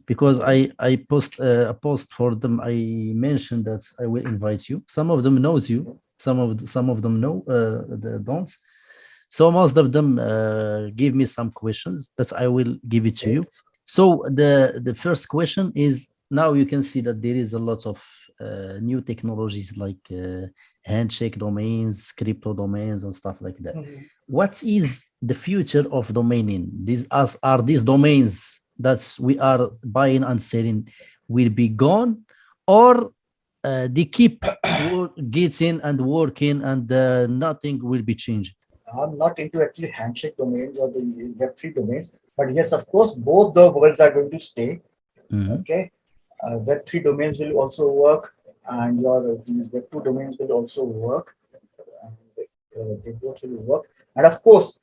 because Okay. I post a post for them. I mentioned that I will invite you. Some of them knows you. Okay. Some of them know don't. So most of them give me some questions that I will give it to Okay. you. So the first question is, now you can see that there is a lot of new technologies like handshake domains, crypto domains, and stuff like that. Mhm. What is the future of domaining? Are these domains that we are buying and selling will be gone, or they keep getting and working and nothing will be changed? I'm not into actually handshake domains or the Web3 domains, but yes, of course, both the worlds are going to stay. Mhm. Okay, Web3 domains will also work, and your these web two domains will also work, and they both will work. And of course,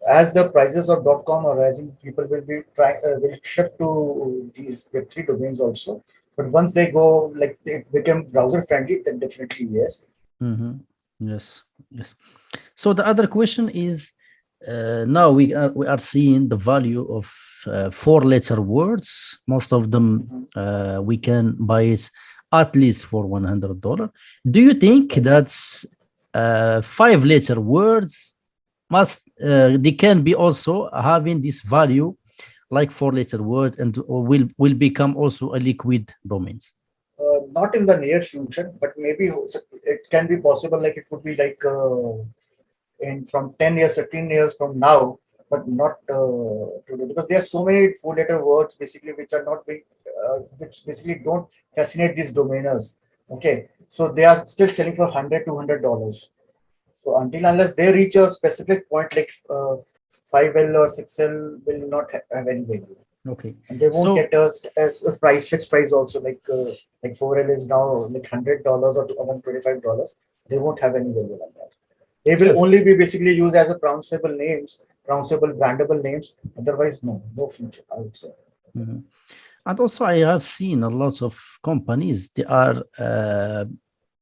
as the prices of .com are rising, people will be trying will shift to these web three domains also. But once they go like they become browser friendly, then definitely yes. Mhm. Yes, yes. So the other question is, now we are seeing the value of four-letter words. Most of them Mhm. we can buy it at least for $100. Do you think Right. that's five-letter words must they can be also having this value like four-letter words and will become also a liquid domains? Not in the near future, but maybe it can be possible. Like it would be like in from 10 years, 15 years from now, but not today, because there are so many four-letter words basically which are not being, which basically don't fascinate these domainers. Okay, so they are still selling for $100 to $200. So until unless they reach a specific point like 5L or 6L will not have any value, Okay, and they won't so get a price fixed price also like 4L is now like $100 or $125. They won't have any value like that. They will yes. only be basically used as a pronounceable names, pronounceable brandable names. Otherwise, no, no future, I would say. Mhm. And also, I have seen a lot of companies, they are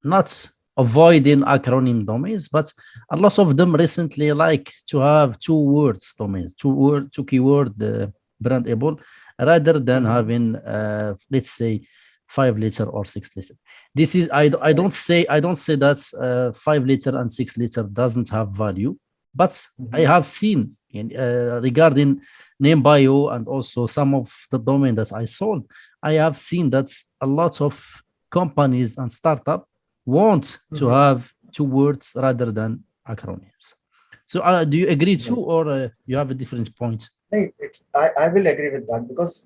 not avoiding acronym domains, but a lot of them recently like to have two words domains, two keyword brandable, rather than Mm-hmm. having, let's say, five-letter or six-letter. This is Right. I don't say that five-letter and six-letter doesn't have value, but I Mm-hmm. have seen regarding name bio and also some of the domain that I sold, I have seen that a lot of companies and startup want to Mm-hmm. have two words rather than acronyms. So do you agree too, Right. or you have a different point? Hey, I will agree with that because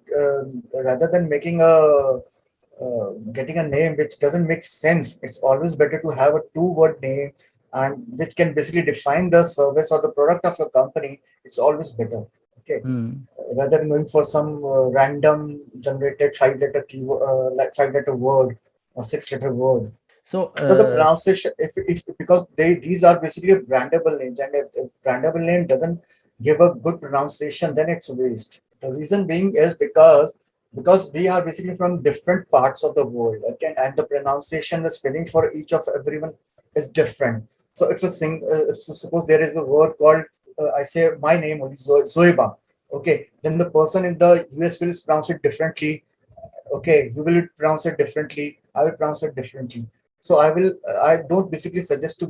rather than making a getting a name which doesn't make sense, it's always better to have a two-word name and which can basically define the service or the product of your company. It's always better. Okay, Mm, rather than going for some random generated five-letter keyword, like five-letter word or six-letter word. so Because the pronunciation, if because they these are basically brandable names, and if brandable name doesn't give a good pronunciation, then it's a waste. The reason being is because we are basically from different parts of the world, okay, and the pronunciation, the spelling for each of everyone is different. So if suppose there is a word called I say my name only Zoeba, okay, then the person in the US will pronounce it differently. Okay, you will pronounce it differently. I will pronounce it differently. So I don't basically suggest to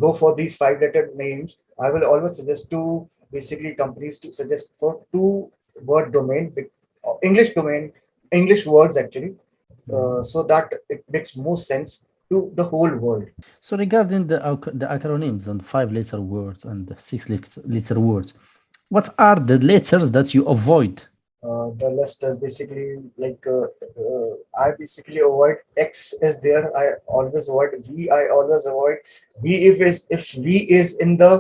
go for these five-letter names. I will always suggest to basically companies to suggest for two-word domain, English domain, English words actually, mhm. so that it makes more sense to the whole world. So regarding the acronyms and five-letter words and the six-letter words, what are the letters that you avoid? The list is basically I basically avoid X is there. I always avoid V. I always avoid V if V is in the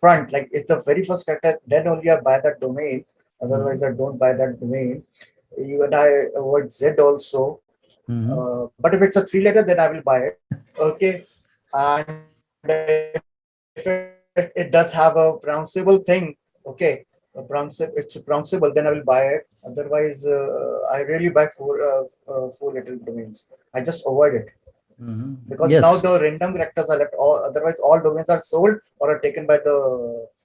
front, like it's the very first character, then only I buy that domain. Otherwise, Mhm, I don't buy that domain. Even I avoid Z also. mhm, But if it's a three-letter, then I will buy it. Okay, and if it does have a pronounceable thing, okay, it's pronounceable, then I will buy it. Otherwise, I really buy four-letter domains. I just avoid it mhm. because now the Yes. random characters are left. All otherwise, all domains are sold or are taken by the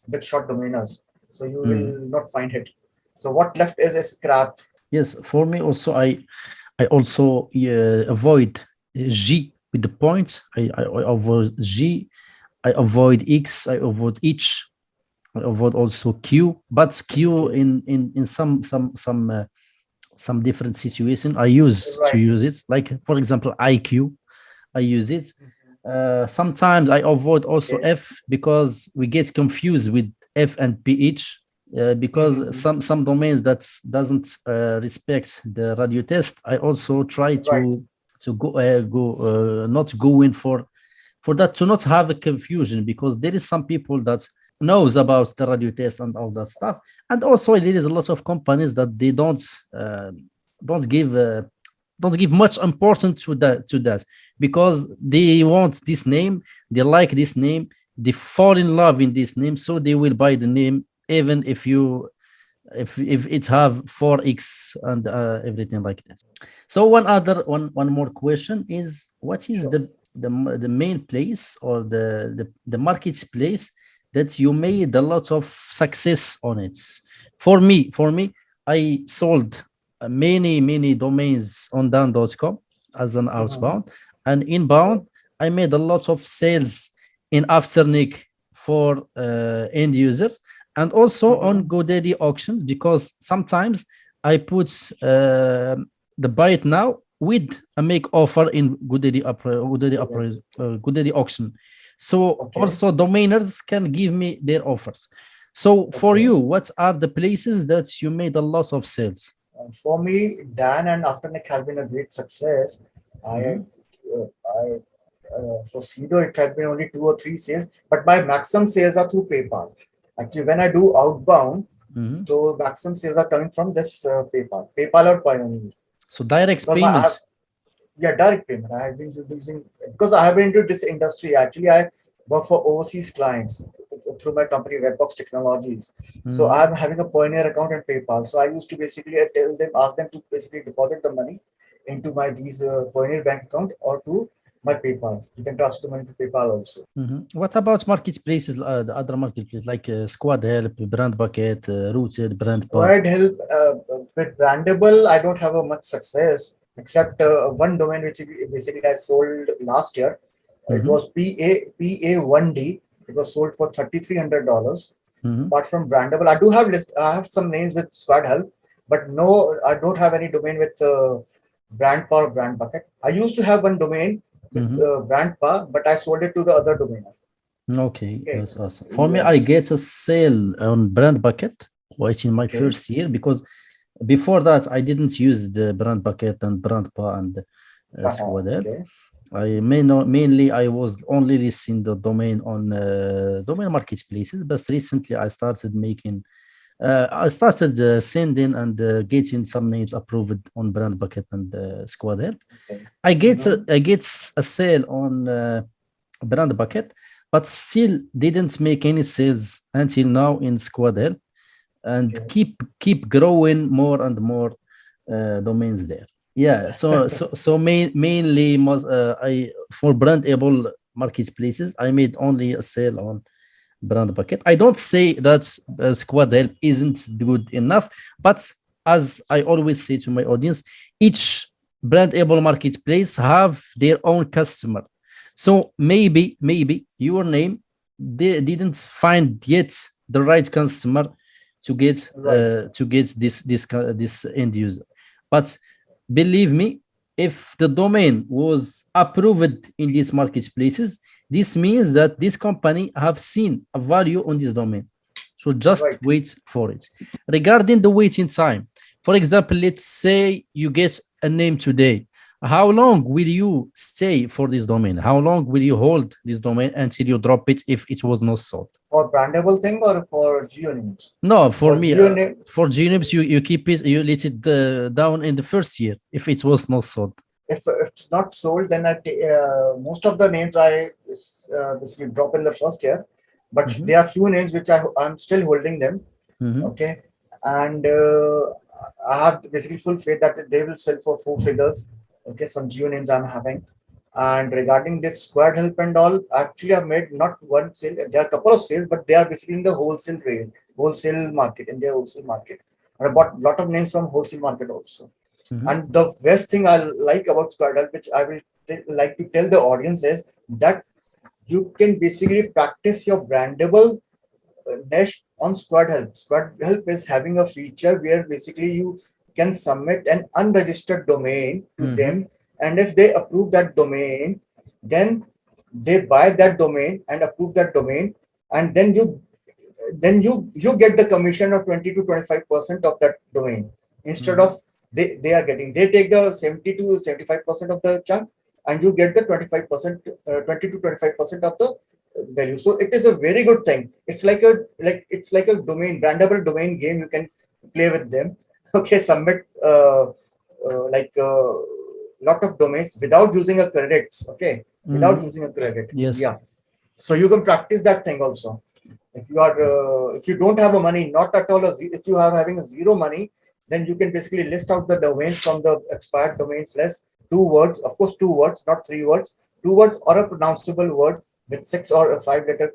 big shot domainers. So you Mhm. will not find it. So what left is a scrap. Yes, for me also, I also avoid G with the points. I avoid G. I avoid X. I avoid H. I avoid also Q. But Q Okay, in some different situation I use to right. use it. Like for example, IQ. I use it. Sometimes I avoid also Okay. F because we get confused with F and PH because Mm-hmm. some domains that doesn't respect the radio test. I also try Right. to go not go in for that to not have a confusion because there is some people that knows about the radio test and all that stuff, and also there is a lot of companies that they don't give don't give much importance to that because they want this name, they like this name, they fall in love in this name, so they will buy the name even if it have 4x and everything like this. So one more question is, what is Sure. the main place or the marketplace that you made a lot of success on it? For me, I sold many domains on dan.com as an Mhm. outbound, and Okay. inbound I made a lot of sales in Afternic for end users, and also on Mhm. GoDaddy auctions, because sometimes I put the buy it now with a make offer in Good. GoDaddy auction. So Okay. also domainers can give me their offers. So for Okay. you, what are the places that you made a lot of sales? For me, Dan and Afternic has been a great success. I, Mhm, I for Cedo, it had been only 2 or 3 sales, but my maximum sales are through PayPal. Actually, when I do outbound, mhm. so maximum sales are coming from this PayPal or Pioneer. So direct Because my I have, payment. yeah, direct payment. I have been using because I have been into this industry. Actually, I work for overseas clients through my company Webbox Technologies. So Mhm, I'm having a Pioneer account in PayPal. So I used to basically tell them, ask them to basically deposit the money into my these Pioneer bank account or to my PayPal. You can transfer the money to PayPal also. mhm. What about marketplaces, the other marketplaces like Squad Help, Brand Bucket, Rooted, Brandpa? Squad help with brandable. I don't have a much success except one domain which basically I sold last year. It Mhm, was PA1D. It was sold for $3,300. mhm, Apart from brandable, I do have list. I have some names with Squad help, but no, I don't have any domain with brand or brand bucket. I used to have one domain with mhm. brand but I sold it to the other domainer. Okay, Okay. that's awesome. For me, Yeah. I get a sale on Brand Bucket, which in my Okay. first year, because before that I didn't use the Brand Bucket and Brandpa and Squad Help. Okay. Mainly I was only listing the domain on domain marketplaces, but recently I started sending and getting some names approved on Brand Bucket and Squad Help. Okay. I Mm-hmm. get a sale on Brand Bucket, but still didn't make any sales until now in Squad Help, and Okay. keep growing more and more domains there. Yeah, mainly I for brandable marketplaces I made only a sale on Brand Bucket. I don't say that Squad Help isn't good enough, but as I always say to my audience, each brandable marketplace have their own customer. So maybe your name, they didn't find yet the right customer Right. to get this end user. But believe me, if the domain was approved in these marketplaces, this means that this company have seen a value on this domain. So just Right. wait for it. Regarding the waiting time, for example, let's say you get a name today. How long will you stay for this domain? How long will you hold this domain until you drop it if it was not sold? For brandable thing or for geo names? No, for For me, geo name, for GNIPS, you keep it, you let it down in the first year if it was not sold. if it's not sold, then most of the names I basically drop in the first year, but Mhm, there are few names which I'm still holding them. mhm, Okay, and I have basically full faith that they will sell for 4 figures. Okay, some geo names I'm having. And regarding this squad help and all, actually I've made not one sale. There are a couple of sales, but they are basically in the wholesale range, wholesale market, in their wholesale market. And I bought a lot of names from wholesale market also. mhm, And the best thing I like about squad help, which I will like to tell the audience, is that you can basically practice your brandable Next on Squad Help. Squad Help is having a feature where basically you can submit an unregistered domain to mhm, them, and if they approve that domain, then they buy that domain and approve that domain, and then you get the commission of 20 to 25% of that domain instead mhm, of they are getting they take the 70 to 75% of the chunk, and you get the 25% 20 to 25% of the value. So it is a very good thing. It's like a domain brandable domain game. You can play with them. Okay, submit like lot of domains without using a credits. Okay, without Mhm. using a credit. Yes. Yeah. So you can practice that thing also. If you are, if you don't have a money, not at all, if you are having a zero money, then you can basically list out the domains from the expired domains list. Two words, of course, two words, not three words. Two words or a pronounceable word with six or a five-letter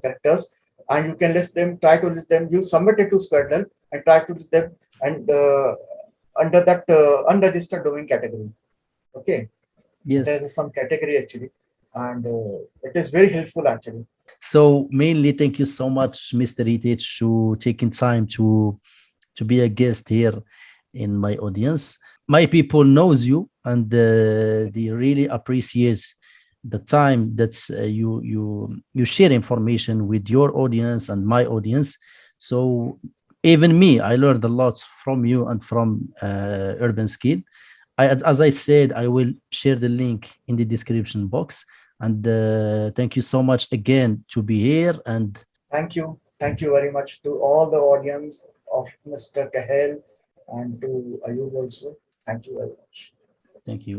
characters, and you can list them. Try to list them. You submit it to Squirtle and try to list them, and under that unregistered domain category. Okay, there Yes. is some category actually, and it is very helpful actually. So mainly, thank you so much, Mr. Hitesh, to taking time to be a guest here in my audience. My people knows you, and they really appreciate the time that you share information with your audience and my audience. So even me, I learned a lot from you and from Urban Skill. As I said, I will share the link in the description box. And thank you so much again to be here. And Thank you very much to all the audience of Mr. Kahel and to Ayub also. Thank you very much. thank you.